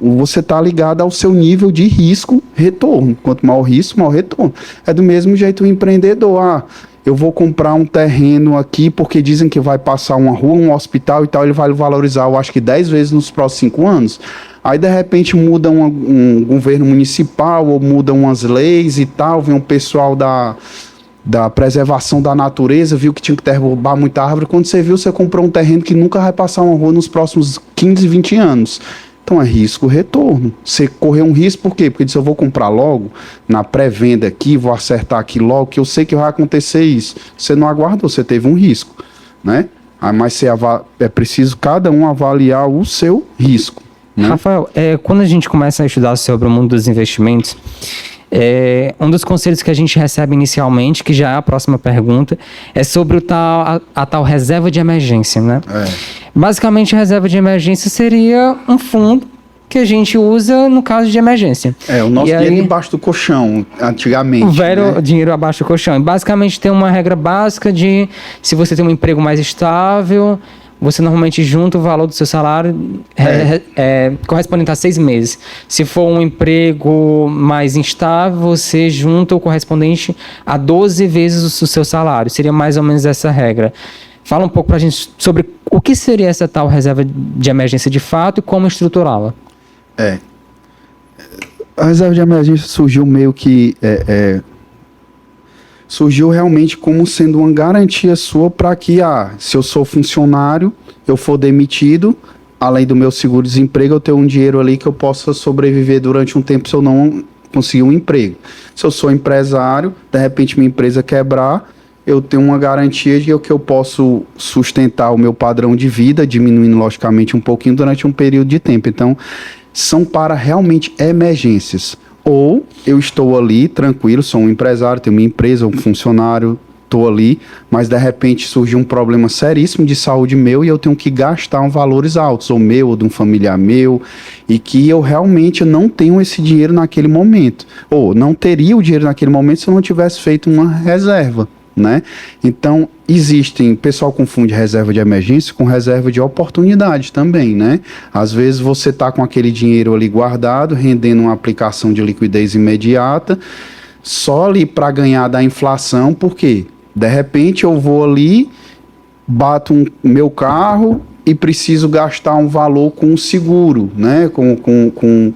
você está ligado ao seu nível de risco-retorno. Quanto maior o risco, maior o retorno. É do mesmo jeito o empreendedor. Eu vou comprar um terreno aqui porque dizem que vai passar uma rua, um hospital e tal, ele vai valorizar, eu acho que 10 vezes nos próximos 5 anos. Aí, de repente, muda um governo municipal ou muda umas leis e tal, vem um pessoal da preservação da natureza, viu que tinha que derrubar muita árvore. Quando você viu, você comprou um terreno que nunca vai passar uma rua nos próximos 15, 20 anos. Então é risco-retorno. Você correu um risco por quê? Porque disse, eu vou comprar logo, na pré-venda aqui, vou acertar aqui logo, que eu sei que vai acontecer isso. Você não aguardou, você teve um risco, né? Mas é preciso cada um avaliar o seu risco, né? Rafael, quando a gente começa a estudar sobre o mundo dos investimentos, Um dos conselhos que a gente recebe inicialmente, que já é a próxima pergunta, é sobre a tal reserva de emergência, né? Basicamente, a reserva de emergência seria um fundo que a gente usa no caso de emergência. O nosso dinheiro embaixo do colchão, antigamente. O velho dinheiro abaixo do colchão. E basicamente tem uma regra básica de, se você tem um emprego mais estável, você normalmente junta o valor do seu salário correspondente a 6 meses. Se for um emprego mais instável, você junta o correspondente a 12 vezes o seu salário. Seria mais ou menos essa regra. Fala um pouco pra gente sobre o que seria essa tal reserva de emergência de fato e como estruturá-la. A reserva de emergência surgiu meio que... surgiu realmente como sendo uma garantia sua para que, se eu sou funcionário, eu for demitido, além do meu seguro-desemprego, eu tenho um dinheiro ali que eu possa sobreviver durante um tempo se eu não conseguir um emprego. Se eu sou empresário, de repente minha empresa quebrar, eu tenho uma garantia de que eu posso sustentar o meu padrão de vida, diminuindo logicamente um pouquinho durante um período de tempo. Então, são para realmente emergências. Ou eu estou ali tranquilo, sou um empresário, tenho minha empresa, um funcionário, estou ali, mas de repente surge um problema seríssimo de saúde meu e eu tenho que gastar valores altos, ou meu, ou de um familiar meu, e que eu realmente não tenho esse dinheiro naquele momento. Ou não teria o dinheiro naquele momento se eu não tivesse feito uma reserva, né? Então, o pessoal confunde reserva de emergência com reserva de oportunidade também, né? Às vezes você está com aquele dinheiro ali guardado, rendendo uma aplicação de liquidez imediata, só ali para ganhar da inflação, porque de repente eu vou ali, bato meu carro e preciso gastar um valor com o seguro, né? Com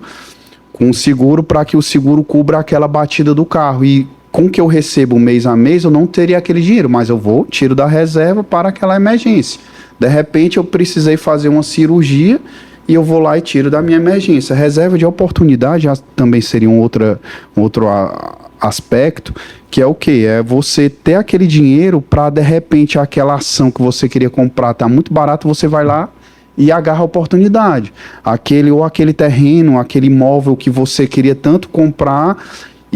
o seguro, para que o seguro cubra aquela batida do carro. E com o que eu recebo mês a mês, eu não teria aquele dinheiro, mas eu tiro da reserva para aquela emergência. De repente, eu precisei fazer uma cirurgia e eu vou lá e tiro da minha emergência. Reserva de oportunidade também seria um outro aspecto, que é o quê? É você ter aquele dinheiro para, de repente, aquela ação que você queria comprar está muito barato, você vai lá e agarra a oportunidade. Aquele terreno, aquele imóvel que você queria tanto comprar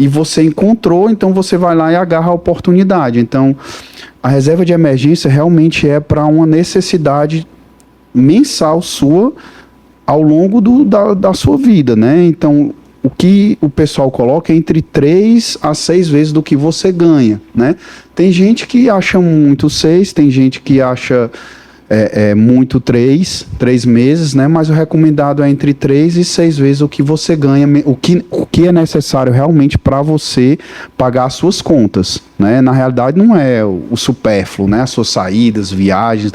e você encontrou, então você vai lá e agarra a oportunidade. Então, a reserva de emergência realmente é para uma necessidade mensal sua ao longo da sua vida, né? Então, o que o pessoal coloca é entre 3 a 6 vezes do que você ganha, né? Tem gente que acha muito 6, tem gente que acha muito 3 meses, né? Mas o recomendado é entre 3 e 6 vezes o que você ganha, o que é necessário realmente para você pagar as suas contas, né? Na realidade não é o supérfluo, né? As suas saídas, viagens,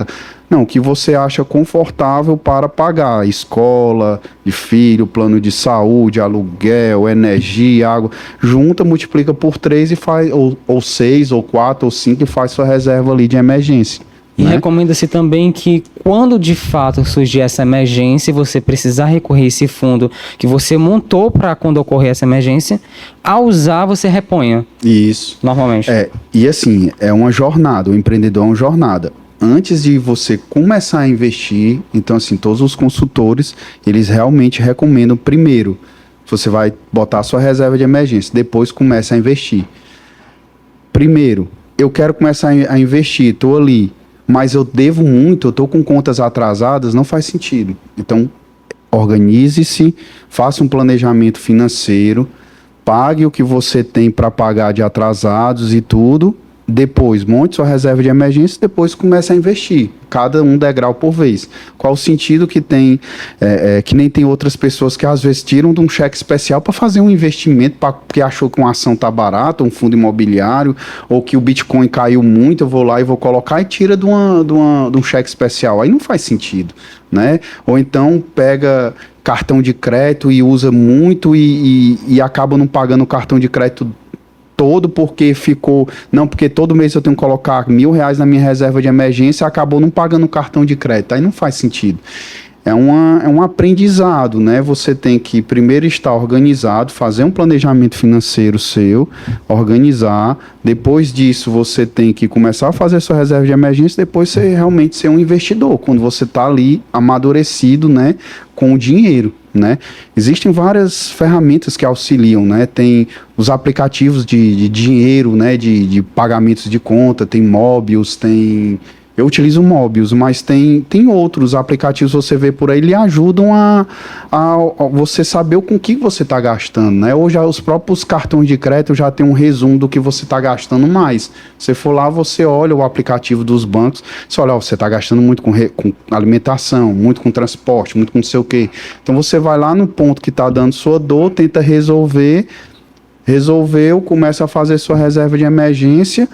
não, o que você acha confortável para pagar, escola de filho, plano de saúde, aluguel, energia, água, junta, multiplica por 3 e faz, ou 6, ou 4, ou 5 e faz sua reserva ali de emergência. E recomenda-se também que, quando de fato surgir essa emergência e você precisar recorrer a esse fundo que você montou para quando ocorrer essa emergência, ao usar você reponha. Isso. Normalmente. E assim, é uma jornada, o empreendedor é uma jornada. Antes de você começar a investir, então assim, todos os consultores, eles realmente recomendam primeiro, você vai botar a sua reserva de emergência, depois começa a investir. Primeiro, eu quero começar a investir, estou ali, mas eu devo muito, eu estou com contas atrasadas, não faz sentido. Então, organize-se, faça um planejamento financeiro, pague o que você tem para pagar de atrasados e tudo, depois monte sua reserva de emergência, depois comece a investir, cada um degrau por vez. Qual o sentido que tem, que nem tem outras pessoas que às vezes tiram de um cheque especial para fazer um investimento, porque achou que uma ação está barata, um fundo imobiliário, ou que o Bitcoin caiu muito, eu vou lá e vou colocar e tira de um cheque especial. Aí não faz sentido, né? Ou então pega cartão de crédito e usa muito e acaba não pagando o cartão de crédito todo porque porque todo mês eu tenho que colocar R$1.000 na minha reserva de emergência e acabou não pagando o cartão de crédito, aí não faz sentido. é um aprendizado, né? Você tem que primeiro estar organizado, fazer um planejamento financeiro seu, organizar. Depois disso, você tem que começar a fazer sua reserva de emergência, depois você realmente ser um investidor, quando você está ali amadurecido, né, com o dinheiro, né? Existem várias ferramentas que auxiliam, né? Tem os aplicativos de dinheiro, né, de pagamentos de conta, tem Mobius, tem... Eu utilizo o Mobius, mas tem outros aplicativos que você vê por aí, lhe ajudam a você saber com que você está gastando, né? Hoje os próprios cartões de crédito já tem um resumo do que você está gastando mais. Você for lá, você olha o aplicativo dos bancos, você olha, ó, você está gastando muito com alimentação, muito com transporte, muito com não sei o quê. Então você vai lá no ponto que está dando sua dor, tenta resolveu, começa a fazer sua reserva de emergência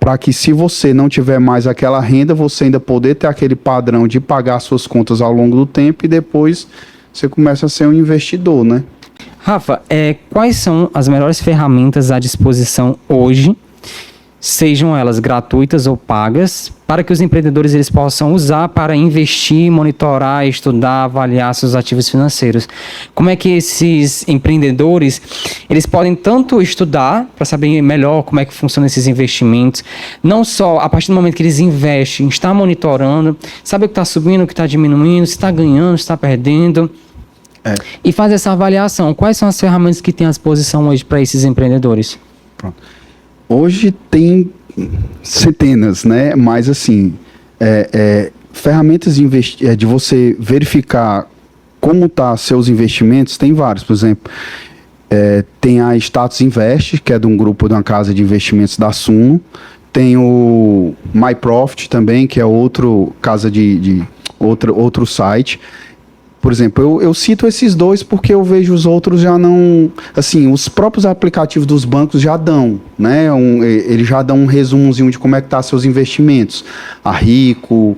para que, se você não tiver mais aquela renda, você ainda poder ter aquele padrão de pagar suas contas ao longo do tempo, e depois você começa a ser um investidor, né? Rafa, quais são as melhores ferramentas à disposição hoje, sejam elas gratuitas ou pagas, para que os empreendedores eles possam usar para investir, monitorar, estudar, avaliar seus ativos financeiros? Como é que esses empreendedores eles podem tanto estudar para saber melhor como é que funcionam esses investimentos, não só a partir do momento que eles investem, estar monitorando, saber o que está subindo, o que está diminuindo, se está ganhando, se está perdendo, e fazer essa avaliação? Quais são as ferramentas que tem à disposição hoje para esses empreendedores? Pronto. Hoje tem centenas, né? Mas assim, ferramentas de você verificar como tá seus investimentos, tem vários. Por exemplo, tem a Status Invest, que é de um grupo, de uma casa de investimentos da Suno. Tem o MyProfit também, que é outro outro site. Por exemplo, eu cito esses dois porque eu vejo os outros já não... Assim, os próprios aplicativos dos bancos já dão, né? Eles já dão um resumozinho de como é que tá seus investimentos. A Rico,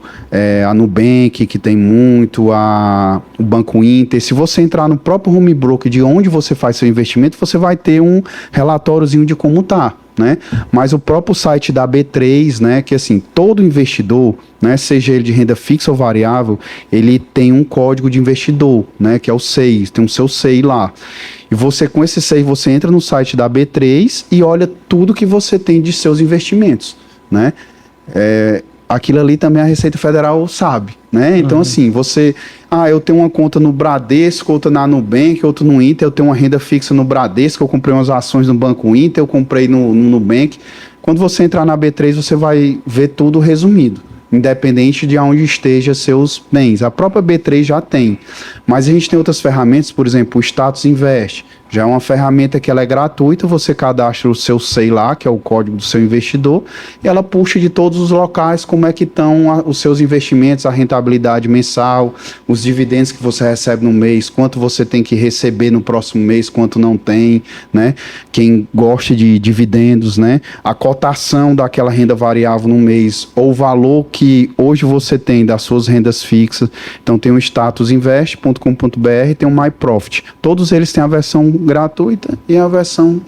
a Nubank, que tem muito, o Banco Inter. Se você entrar no próprio home broker de onde você faz seu investimento, você vai ter um relatóriozinho de como tá, né? Mas o próprio site da B3, né, que assim, todo investidor, né, seja ele de renda fixa ou variável, ele tem um código de investidor, né, que é o SEI, tem o seu SEI lá. E você, com esse SEI, você entra no site da B3 e olha tudo que você tem de seus investimentos, né? Aquilo ali também a Receita Federal sabe, né? Então, assim, eu tenho uma conta no Bradesco, outra na Nubank, outra no Inter, eu tenho uma renda fixa no Bradesco, eu comprei umas ações no Banco Inter, eu comprei no Nubank. Quando você entrar na B3, você vai ver tudo resumido, independente de onde esteja seus bens. A própria B3 já tem, mas a gente tem outras ferramentas, por exemplo, o Status Invest. Já é uma ferramenta que ela é gratuita, você cadastra o seu SEI lá, que é o código do seu investidor, e ela puxa de todos os locais como é que estão os seus investimentos, a rentabilidade mensal, os dividendos que você recebe no mês, quanto você tem que receber no próximo mês, quanto não tem, né? Quem gosta de dividendos, né? A cotação daquela renda variável no mês, ou o valor que hoje você tem das suas rendas fixas. Então tem o statusinvest.com.br, tem o MyProfit. Todos eles têm a versão gratuita e a versão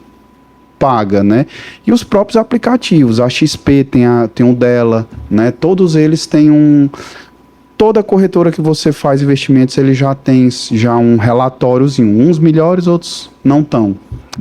paga, né? E os próprios aplicativos, a XP tem um dela, né? Todos eles têm toda corretora que você faz investimentos, ele já tem um relatóriozinho, uns melhores, outros não tão.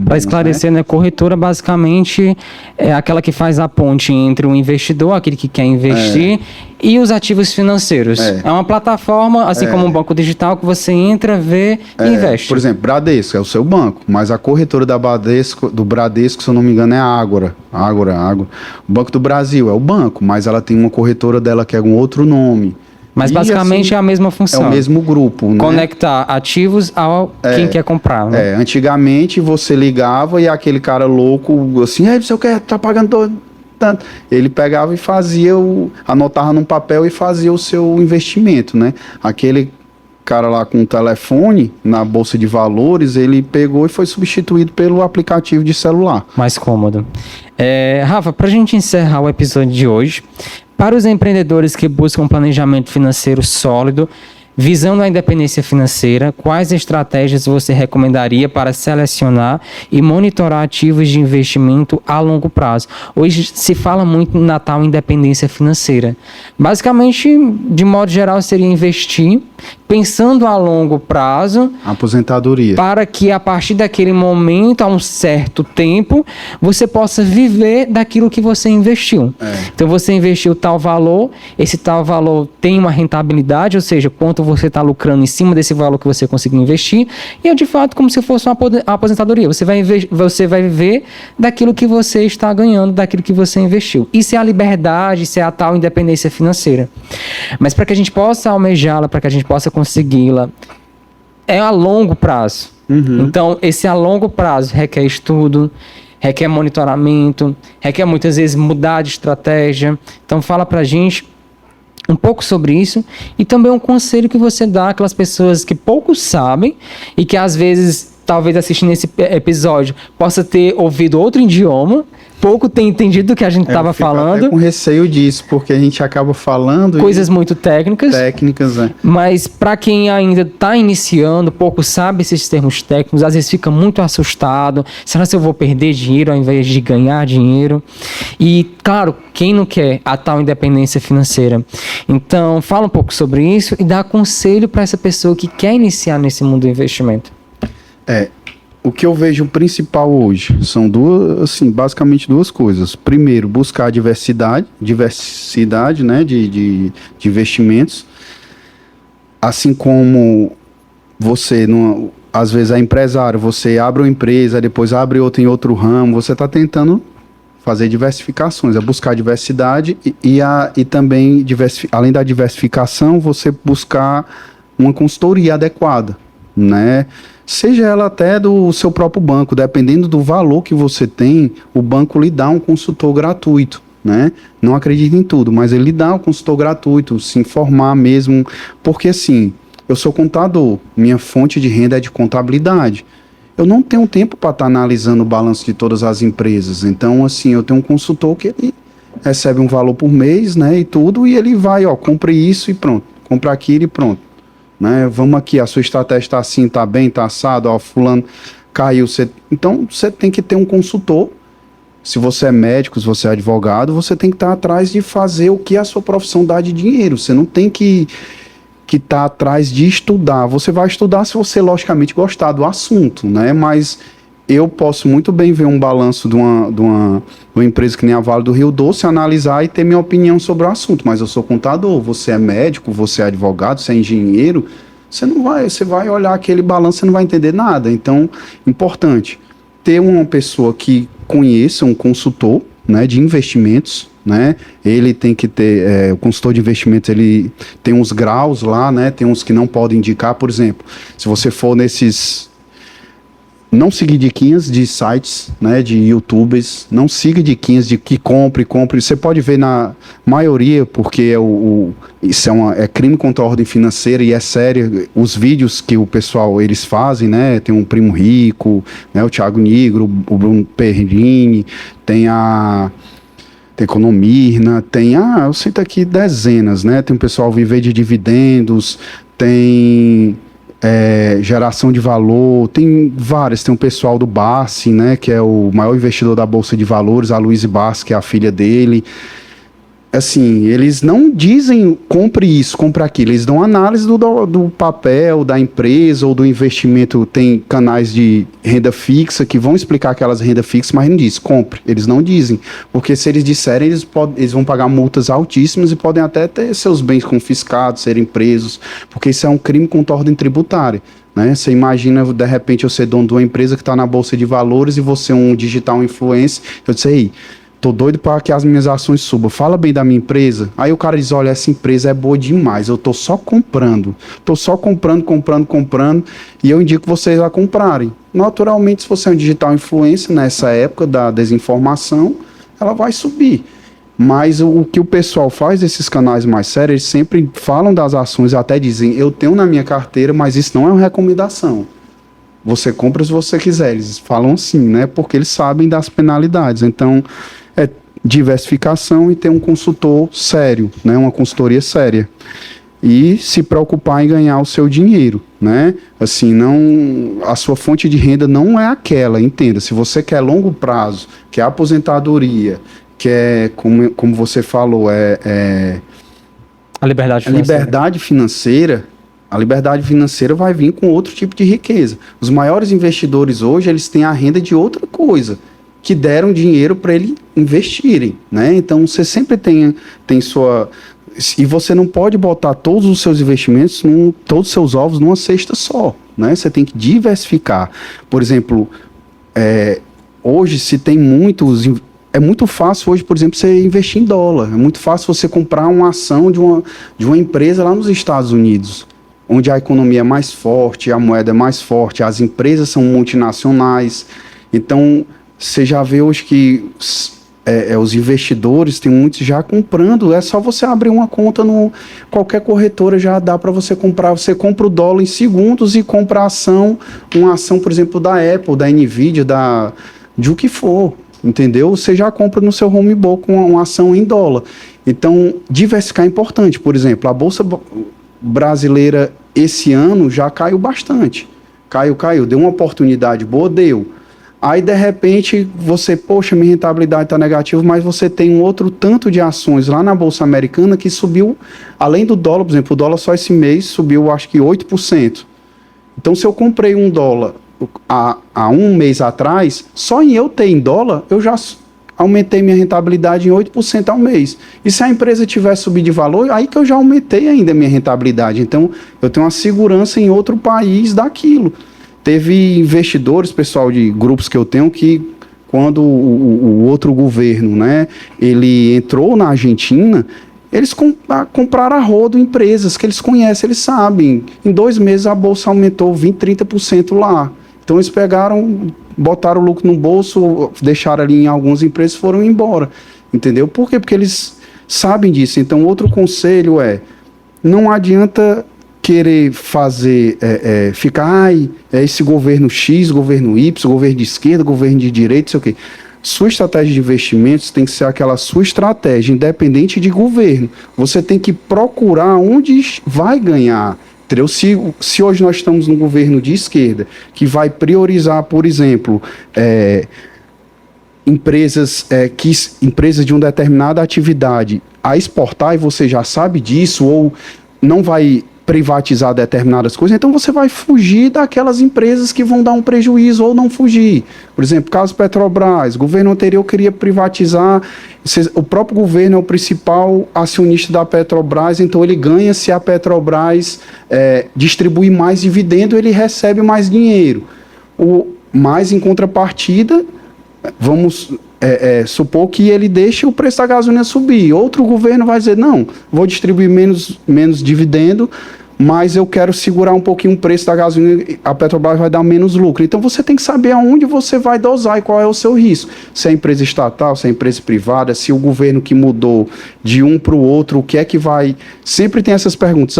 Para esclarecer, né? Corretora basicamente é aquela que faz a ponte entre o investidor, aquele que quer investir, e os ativos financeiros. É uma plataforma, assim como um banco digital, que você entra, vê e investe. Por exemplo, Bradesco é o seu banco, mas a corretora do Bradesco, se eu não me engano, é a Ágora. O Banco do Brasil é o banco, mas ela tem uma corretora dela que é um outro nome. Mas basicamente assim, é a mesma função. É o mesmo grupo, né? Conectar ativos a quem quer comprar, né? Antigamente você ligava e aquele cara louco, assim, você quer, tá pagando tanto. Ele pegava e anotava num papel e fazia o seu investimento, né? Aquele cara lá com o telefone na bolsa de valores, ele pegou e foi substituído pelo aplicativo de celular. Mais cômodo. Rafa, pra gente encerrar o episódio de hoje, para os empreendedores que buscam um planejamento financeiro sólido, Visando a independência financeira, quais estratégias você recomendaria para selecionar e monitorar ativos de investimento a longo prazo? Hoje se fala muito na tal independência financeira. Basicamente, de modo geral, seria investir pensando a longo prazo, aposentadoria, para que a partir daquele momento, a um certo tempo, você possa viver daquilo que você investiu. Então você investiu tal valor, esse tal valor tem uma rentabilidade, ou seja, quanto você está lucrando em cima desse valor que você conseguiu investir, e é de fato como se fosse uma aposentadoria. Você vai viver daquilo que você está ganhando, daquilo que você investiu. Isso é a liberdade, isso é a tal independência financeira. Mas para que a gente possa almejá-la, para que a gente possa consegui-la, é a longo prazo. Então, esse a longo prazo requer estudo, requer monitoramento, requer muitas vezes mudar de estratégia. Então, fala pra gente um pouco sobre isso e também um conselho que você dá àquelas pessoas que pouco sabem e que às vezes, talvez assistindo esse episódio, possa ter ouvido outro idioma, pouco tem entendido do que a gente estava falando. Até com receio disso, porque a gente acaba falando coisas muito técnicas. É. Mas para quem ainda está iniciando, pouco sabe esses termos técnicos, às vezes fica muito assustado. Será que eu vou perder dinheiro ao invés de ganhar dinheiro? E, claro, quem não quer a tal independência financeira? Então, fala um pouco sobre isso e dá conselho para essa pessoa que quer iniciar nesse mundo do investimento. O que eu vejo principal hoje são basicamente duas coisas. Primeiro, buscar diversidade, né, de investimentos. Assim como você, às vezes é empresário, você abre uma empresa, depois abre outra em outro ramo, você está tentando fazer diversificações, é buscar diversidade e também, além da diversificação, você buscar uma consultoria adequada, né? Seja ela até do seu próprio banco, dependendo do valor que você tem, o banco lhe dá um consultor gratuito, né? Não acredite em tudo, mas ele lhe dá um consultor gratuito, se informar mesmo, porque assim, eu sou contador, minha fonte de renda é de contabilidade. Eu não tenho tempo para estar analisando o balanço de todas as empresas, então assim, eu tenho um consultor que ele recebe um valor por mês, né, e tudo, e ele vai, compre isso e pronto, compra aquilo e pronto. Né? Vamos aqui, a sua estratégia está assim, está bem, está assado, fulano caiu. Então, você tem que ter um consultor. Se você é médico, se você é advogado, você tem que estar atrás de fazer o que a sua profissão dá de dinheiro. Você não tem que estar atrás de estudar. Você vai estudar se você, logicamente, gostar do assunto, né? Mas eu posso muito bem ver um balanço de uma empresa que nem a Vale do Rio Doce, analisar e ter minha opinião sobre o assunto, mas eu sou contador, você é médico, você é advogado, você é engenheiro, você vai olhar aquele balanço e não vai entender nada. Então, importante, ter uma pessoa que conheça, um consultor, né, de investimentos, né, ele tem que ter, o consultor de investimentos, ele tem uns graus lá, né, tem uns que não podem indicar, por exemplo, se você for não siga diquinhas de sites, né, de youtubers, não siga diquinhas de que compre, você pode ver na maioria, porque isso é crime contra a ordem financeira e é sério, os vídeos que o pessoal, eles fazem, né, tem um Primo Rico, né, o Thiago Nigro, o Bruno Perrini, tem Economirna, eu cito aqui dezenas, né, tem o pessoal Viver de Dividendos, tem geração de valor, tem várias, tem um pessoal do Bassi, né, que é o maior investidor da Bolsa de Valores, a Luiz Bassi, que é a filha dele. Assim, eles não dizem compre isso, compre aquilo, eles dão análise do papel, da empresa ou do investimento. Tem canais de renda fixa que vão explicar aquelas rendas fixas, mas não diz, compre, eles não dizem, porque se eles disserem, eles vão pagar multas altíssimas e podem até ter seus bens confiscados, serem presos, porque isso é um crime contra a ordem tributária. Né? Você imagina, de repente, eu ser dono de uma empresa que está na Bolsa de Valores e você um digital influencer, eu disse, ei, tô doido para que as minhas ações subam. Fala bem da minha empresa. Aí o cara diz, olha, essa empresa é boa demais. Eu tô só comprando. E eu indico vocês a comprarem. Naturalmente, se você é um digital influencer, nessa época da desinformação, ela vai subir. Mas o que o pessoal faz, esses canais mais sérios, eles sempre falam das ações, até dizem, eu tenho na minha carteira, mas isso não é uma recomendação. Você compra se você quiser. Eles falam assim, né? Porque eles sabem das penalidades. Então, diversificação e ter um consultor sério, né? Uma consultoria séria. e se preocupar em ganhar o seu dinheiro, né? Assim, não, a sua fonte de renda não é aquela, entenda. Se você quer longo prazo, quer aposentadoria, quer, como você falou, A liberdade a financeira. a liberdade financeira vai vir com outro tipo de riqueza. Os maiores investidores hoje, eles têm a renda de outra coisa, que deram dinheiro para eles investirem, né? Então, você sempre tem sua... E você não pode botar todos os seus investimentos, todos os seus ovos numa cesta só, né? Você tem que diversificar. Por exemplo, hoje se tem muitos... É muito fácil hoje, por exemplo, você investir em dólar. É muito fácil você comprar uma ação de uma empresa lá nos Estados Unidos, onde a economia é mais forte, a moeda é mais forte, as empresas são multinacionais. Então, você já vê hoje que os investidores, tem muitos já comprando, é só você abrir uma conta qualquer corretora, já dá para você comprar. Você compra o dólar em segundos e compra a ação, uma ação, por exemplo, da Apple, da Nvidia, de o que for. Entendeu? Você já compra no seu home broker uma ação em dólar. Então, diversificar é importante. Por exemplo, a Bolsa Brasileira esse ano já caiu bastante. Caiu. Deu uma oportunidade boa, deu. Aí, de repente, poxa, minha rentabilidade está negativa, mas você tem um outro tanto de ações lá na Bolsa Americana que subiu, além do dólar, por exemplo, o dólar só esse mês subiu, acho que 8%. Então, se eu comprei um dólar há um mês atrás, só em eu ter em dólar, eu já aumentei minha rentabilidade em 8% ao mês. E se a empresa tiver subido de valor, aí que eu já aumentei ainda a minha rentabilidade. Então, eu tenho uma segurança em outro país daquilo. Teve investidores, pessoal, de grupos que eu tenho, que quando o outro governo, né, ele entrou na Argentina, eles compraram a rodo empresas que eles conhecem, eles sabem. Em 2 meses a bolsa aumentou 20%, 30% lá. Então eles pegaram, botaram o lucro no bolso, deixaram ali em algumas empresas e foram embora. Entendeu? Por quê? Porque eles sabem disso. Então outro conselho não adianta querer fazer, ficar, esse governo X, governo Y, governo de esquerda, governo de direita, sei o quê. Sua estratégia de investimentos tem que ser aquela sua estratégia, independente de governo. Você tem que procurar onde vai ganhar. Entendeu? Se hoje nós estamos num governo de esquerda, que vai priorizar, por exemplo, empresas de uma determinada atividade a exportar, e você já sabe disso, ou não vai privatizar determinadas coisas, então você vai fugir daquelas empresas que vão dar um prejuízo ou não fugir. Por exemplo, caso Petrobras, o governo anterior queria privatizar, o próprio governo é o principal acionista da Petrobras, então ele ganha se a Petrobras distribuir mais dividendo, ele recebe mais dinheiro. Mas em contrapartida, vamos supor que ele deixe o preço da gasolina subir. Outro governo vai dizer, não, vou distribuir menos dividendo, mas eu quero segurar um pouquinho o preço da gasolina, a Petrobras vai dar menos lucro. Então você tem que saber aonde você vai dosar e qual é o seu risco. Se é empresa estatal, se é empresa privada, se o governo que mudou de um para o outro, o que é que vai... Sempre tem essas perguntas,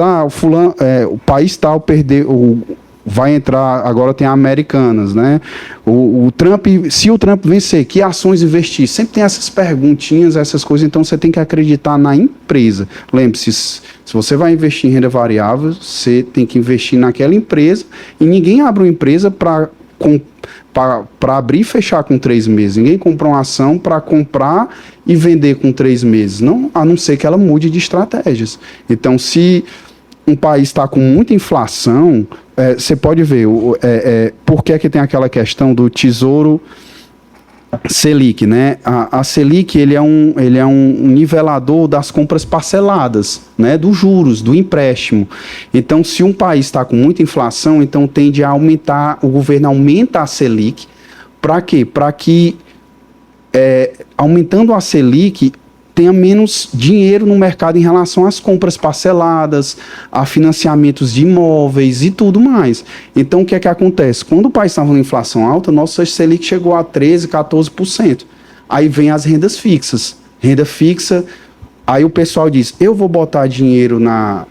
o país tal perdeu... Vai entrar, agora tem a Americanas, né? O Trump, se o Trump vencer, que ações investir? Sempre tem essas perguntinhas, essas coisas, então você tem que acreditar na empresa. Lembre-se, se você vai investir em renda variável, você tem que investir naquela empresa, e ninguém abre uma empresa para abrir e fechar com 3 meses. Ninguém compra uma ação para comprar e vender com 3 meses, não, a não ser que ela mude de estratégias. Então, se um país está com muita inflação, você pode ver por que tem aquela questão do Tesouro Selic, né? A Selic ele é um nivelador das compras parceladas, né? Dos juros, do empréstimo. Então, se um país está com muita inflação, então tende a aumentar, o governo aumenta a Selic. Para quê? Para que, aumentando a Selic, tenha menos dinheiro no mercado em relação às compras parceladas, a financiamentos de imóveis e tudo mais. Então, o que é que acontece? Quando o país estava com inflação alta, nossa Selic chegou a 13%, 14%. Aí vem as rendas fixas. Renda fixa, aí o pessoal diz, eu vou botar dinheiro na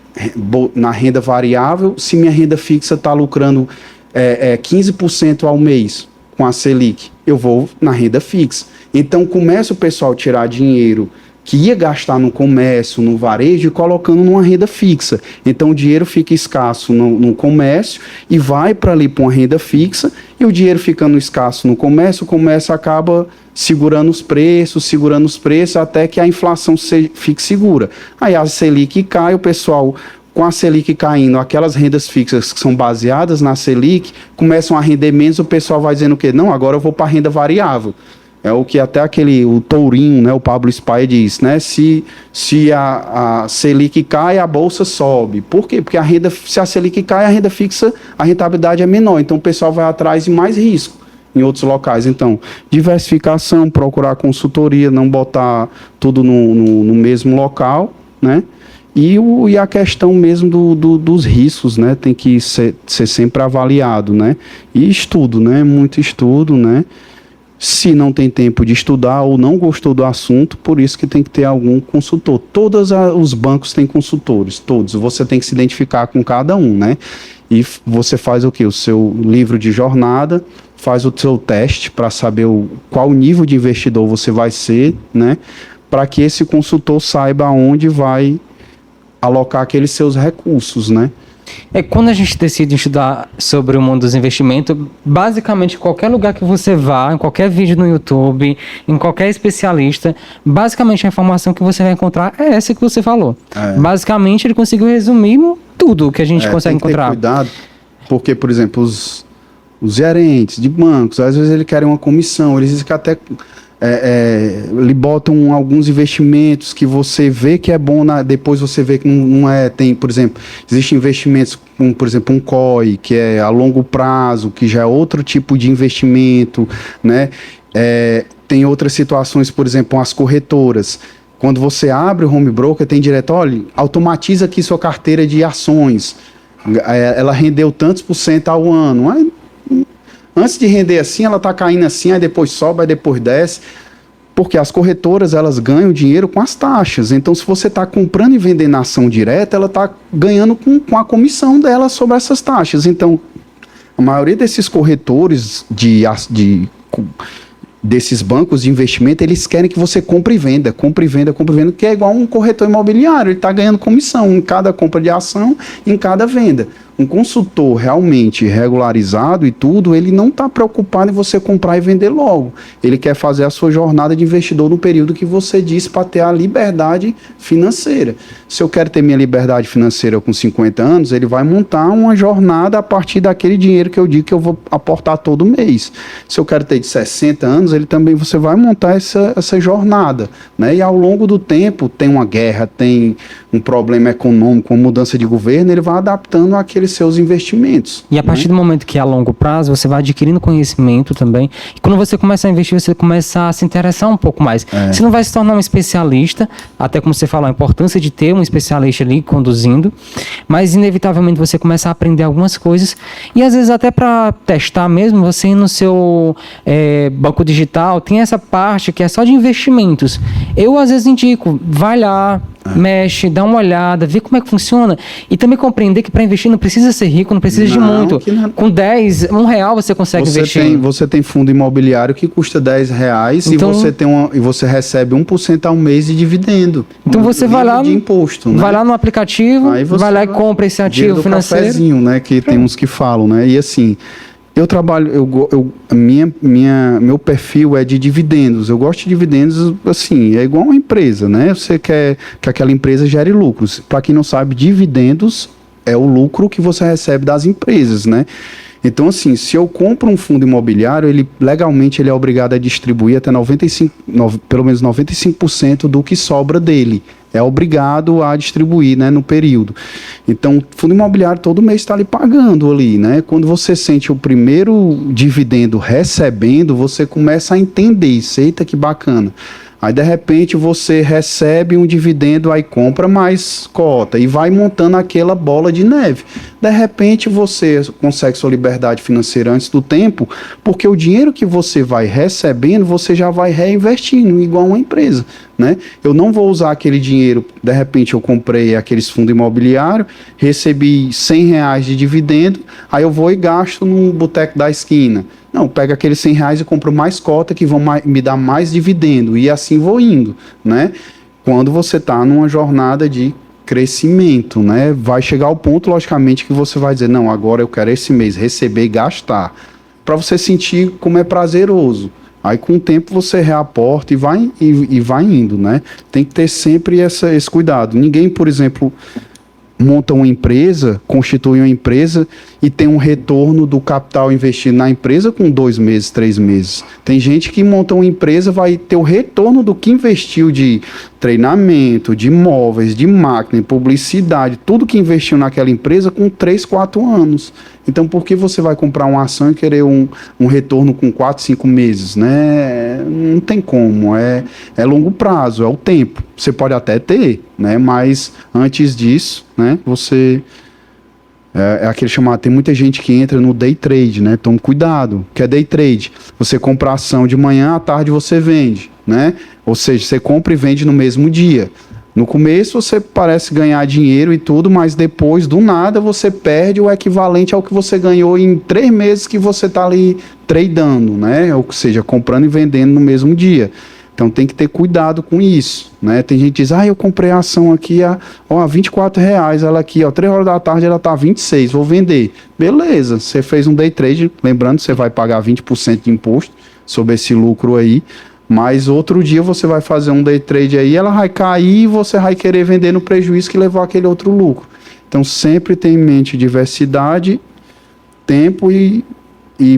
renda variável se minha renda fixa está lucrando 15% ao mês com a Selic. Eu vou na renda fixa. Então, começa o pessoal a tirar dinheiro que ia gastar no comércio, no varejo, e colocando numa renda fixa. Então o dinheiro fica escasso no comércio e vai para ali para uma renda fixa, e o dinheiro ficando escasso no comércio, o comércio acaba segurando os preços, até que a inflação fique segura. Aí a Selic cai, o pessoal, com a Selic caindo, aquelas rendas fixas que são baseadas na Selic, começam a render menos, o pessoal vai dizendo o quê? Não, agora eu vou para a renda variável. É o que até o Tourinho, né, o Pablo Spy diz, né? Se a Selic cai, a bolsa sobe. Por quê? Porque se a Selic cai, a renda fixa, a rentabilidade é menor. Então o pessoal vai atrás de mais risco em outros locais. Então, diversificação, procurar consultoria, não botar tudo no mesmo local, né? E a questão mesmo dos riscos, né? Tem que ser sempre avaliado, né? E estudo, né? Muito estudo, né? Se não tem tempo de estudar ou não gostou do assunto, por isso que tem que ter algum consultor. Todos os bancos têm consultores, todos. Você tem que se identificar com cada um, né? E você faz o quê? O seu livro de jornada, faz o seu teste para saber qual nível de investidor você vai ser, né? Para que esse consultor saiba onde vai alocar aqueles seus recursos, né? Quando a gente decide estudar sobre o mundo dos investimentos, basicamente qualquer lugar que você vá, em qualquer vídeo no YouTube, em qualquer especialista, basicamente a informação que você vai encontrar é essa que você falou. Basicamente ele conseguiu resumir tudo que a gente consegue encontrar. Tem que ter cuidado, porque, por exemplo, os gerentes de bancos, às vezes eles querem uma comissão, eles dizem que até lhe botam alguns investimentos que você vê que é bom, depois você vê que não é. Tem, por exemplo, existem investimentos como, por exemplo, um COI, que é a longo prazo, que já é outro tipo de investimento, né? Tem outras situações, por exemplo, as corretoras. Quando você abre o home broker, tem direto, olha, automatiza aqui sua carteira de ações. Ela rendeu tantos % ao ano. Antes de render assim, ela está caindo assim, aí depois sobe, aí depois desce. Porque as corretoras, elas ganham dinheiro com as taxas. Então, se você está comprando e vendendo ação direta, ela está ganhando com a comissão dela sobre essas taxas. Então, a maioria desses corretores desses bancos de investimento, eles querem que você compre e venda, que é igual um corretor imobiliário. Ele está ganhando comissão em cada compra de ação, em cada venda. Um consultor realmente regularizado e tudo, ele não está preocupado em você comprar e vender logo. Ele quer fazer a sua jornada de investidor no período que você disse, para ter a liberdade financeira. Se eu quero ter minha liberdade financeira com 50 anos, ele vai montar uma jornada a partir daquele dinheiro que eu digo que eu vou aportar todo mês. Se eu quero ter de 60 anos, você vai montar essa jornada, né? E ao longo do tempo, tem uma guerra, tem um problema econômico, uma mudança de governo, ele vai adaptando aqueles seus investimentos. E a partir do momento que é a longo prazo, você vai adquirindo conhecimento também. E quando você começa a investir, você começa a se interessar um pouco mais. Você não vai se tornar um especialista, até como você falou, a importância de ter um especialista ali conduzindo, mas inevitavelmente você começa a aprender algumas coisas, e às vezes até para testar mesmo, você ir no seu banco digital, tem essa parte que é só de investimentos. Eu às vezes indico, vai lá, mexe, dá uma olhada, vê como é que funciona, e também compreender que para investir não precisa ser rico, não precisa de muito. Com 10, R$1 você consegue investir. Você tem fundo imobiliário que custa R$10, então, e você recebe 1% ao mês de dividendo. Então você vai lá, de imposto, né? Vai lá no aplicativo, vai lá e compra esse ativo financeiro. Cafezinho, né, que tem uns que falam, né? E assim, eu trabalho, meu perfil é de dividendos. Eu gosto de dividendos, assim, é igual uma empresa, né? Você quer que aquela empresa gere lucros. Para quem não sabe, dividendos é o lucro que você recebe das empresas, né? Então, assim, se eu compro um fundo imobiliário, legalmente ele é obrigado a distribuir até pelo menos 95% do que sobra dele. É obrigado a distribuir, né, no período. Então, o fundo imobiliário todo mês está ali pagando ali, né? Quando você sente o primeiro dividendo recebendo, você começa a entender isso. Eita, que bacana. Aí, de repente, você recebe um dividendo, aí compra mais cota e vai montando aquela bola de neve. De repente, você consegue sua liberdade financeira antes do tempo, porque o dinheiro que você vai recebendo, você já vai reinvestindo, igual uma empresa, né? Eu não vou usar aquele dinheiro, de repente eu comprei aqueles fundos imobiliários, recebi R$100 de dividendo, aí eu vou e gasto no boteco da esquina. Não, pego aqueles R$100 e compro mais cota que vão me dar mais dividendo, e assim vou indo, né? quando você está numa jornada de crescimento, né? Vai chegar ao ponto, logicamente, que você vai dizer, não, agora eu quero esse mês receber e gastar, para você sentir como é prazeroso. Aí com o tempo você reaporta e vai indo, né? Tem que ter sempre esse cuidado. Ninguém, por exemplo, monta uma empresa, constitui uma empresa e tem um retorno do capital investido na empresa com 2 meses, 3 meses. Tem gente que monta uma empresa, vai ter o retorno do que investiu de treinamento, de imóveis, de máquina, publicidade, tudo que investiu naquela empresa com 3, 4 anos. Então, por que você vai comprar uma ação e querer um retorno com 4, 5 meses, né? Não tem como, é longo prazo, é o tempo. Você pode até ter, né? Mas antes disso, né? Você... É aquele chamado, tem muita gente que entra no day trade, né? Tome cuidado, que é day trade. Você compra a ação de manhã, à tarde você vende, né? Ou seja, você compra e vende no mesmo dia. No começo você parece ganhar dinheiro e tudo, mas depois, do nada, você perde o equivalente ao que você ganhou em 3 meses que você está ali tradando, né? Ou seja, comprando e vendendo no mesmo dia. Então tem que ter cuidado com isso, né? Tem gente que diz, eu comprei a ação aqui a R$24, ela aqui, 3 horas da tarde ela tá 26, vou vender. Beleza, você fez um day trade, lembrando, você vai pagar 20% de imposto sobre esse lucro aí, mas outro dia você vai fazer um day trade aí, ela vai cair e você vai querer vender no prejuízo que levou aquele outro lucro. Então sempre tem em mente diversidade, tempo e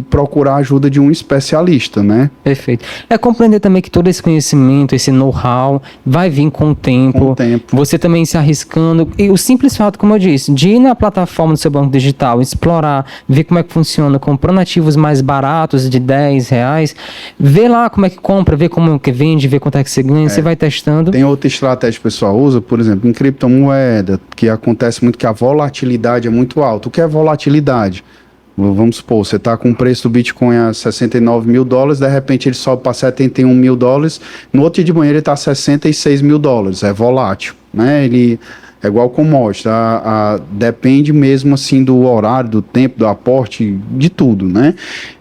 procurar a ajuda de um especialista, né? Perfeito. É compreender também que todo esse conhecimento, esse know-how, vai vir com o tempo. Com o tempo. Você também se arriscando. E o simples fato, como eu disse, de ir na plataforma do seu banco digital, explorar, ver como é que funciona, comprando ativos mais baratos de R$10, ver lá como é que compra, ver como é que vende, ver quanto é que você ganha, você vai testando. Tem outra estratégia que o pessoal usa, por exemplo, em criptomoeda, que acontece muito que a volatilidade é muito alta. O que é volatilidade? Vamos supor, você está com o preço do Bitcoin a $69 mil, de repente ele sobe para $71 mil, no outro dia de manhã ele está a $66 mil, é volátil, né? Ele é igual commodity, depende mesmo assim do horário, do tempo, do aporte, de tudo, né?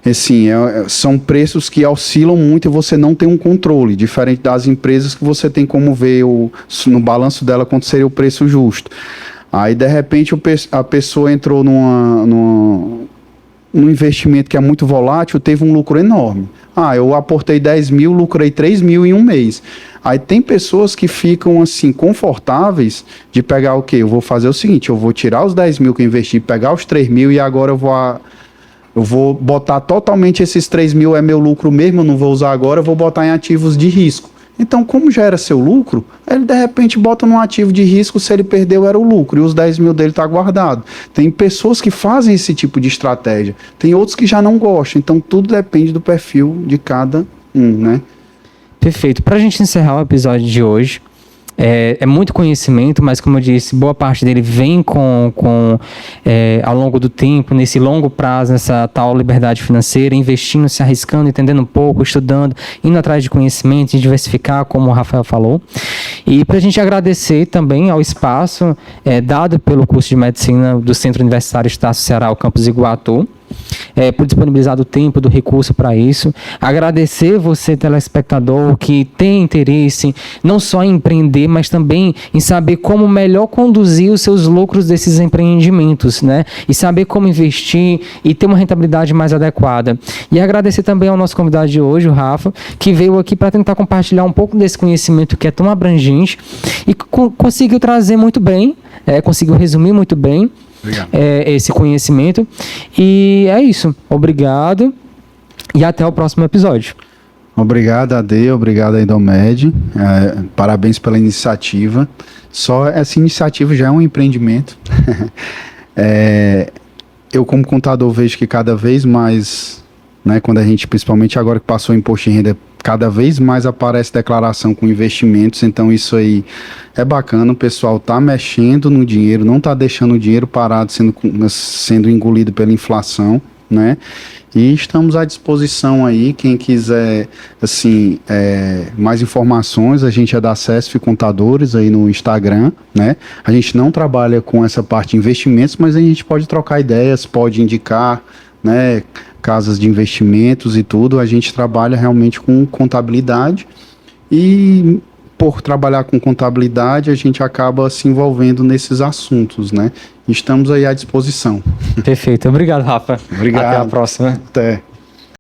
Assim, são preços que oscilam muito e você não tem um controle, diferente das empresas que você tem como ver no balanço dela quanto seria o preço justo. Aí de repente a pessoa entrou num investimento que é muito volátil, teve um lucro enorme. Eu aportei 10 mil, lucrei 3 mil em um mês. Aí tem pessoas que ficam assim, confortáveis de pegar o quê? Eu vou fazer o seguinte, eu vou tirar os 10 mil que eu investi, pegar os 3 mil e agora eu vou botar totalmente esses 3 mil, é meu lucro mesmo, eu não vou usar agora, eu vou botar em ativos de risco. Então, como já era seu lucro, ele de repente bota num ativo de risco, se ele perdeu era o lucro, e os 10 mil dele está guardado. Tem pessoas que fazem esse tipo de estratégia, tem outros que já não gostam, então tudo depende do perfil de cada um, né? Perfeito. Para a gente encerrar o episódio de hoje, é muito conhecimento, mas como eu disse, boa parte dele vem ao longo do tempo, nesse longo prazo, nessa tal liberdade financeira, investindo, se arriscando, entendendo um pouco, estudando, indo atrás de conhecimento, de diversificar, como o Rafael falou. E para a gente agradecer também ao espaço dado pelo curso de medicina do Centro Universitário Estácio Ceará, o campus Iguatu, por disponibilizar do tempo, do recurso para isso. Agradecer você, telespectador, que tem interesse não só em empreender, mas também em saber como melhor conduzir os seus lucros desses empreendimentos, né? E saber como investir e ter uma rentabilidade mais adequada. E agradecer também ao nosso convidado de hoje, o Rafa, que veio aqui para tentar compartilhar um pouco desse conhecimento que é tão abrangente e conseguiu trazer muito bem, conseguiu resumir muito bem esse conhecimento. E é isso. Obrigado e até o próximo episódio. Obrigado, Ade, obrigado, Indomed. Parabéns pela iniciativa. Só essa iniciativa já é um empreendimento. Eu, como contador, vejo que cada vez mais, né, quando a gente, principalmente agora que passou o imposto de renda, cada vez mais aparece declaração com investimentos, então isso aí é bacana, o pessoal está mexendo no dinheiro, não está deixando o dinheiro parado sendo engolido pela inflação, né? E estamos à disposição aí, quem quiser, assim, mais informações, a gente é da CESF Contadores aí no Instagram, né? A gente não trabalha com essa parte de investimentos, mas a gente pode trocar ideias, pode indicar, né, casas de investimentos e tudo. A gente trabalha realmente com contabilidade e por trabalhar com contabilidade, a gente acaba se envolvendo nesses assuntos, né? Estamos aí à disposição. Perfeito. Obrigado, Rafa. Obrigado. Até a próxima. Até.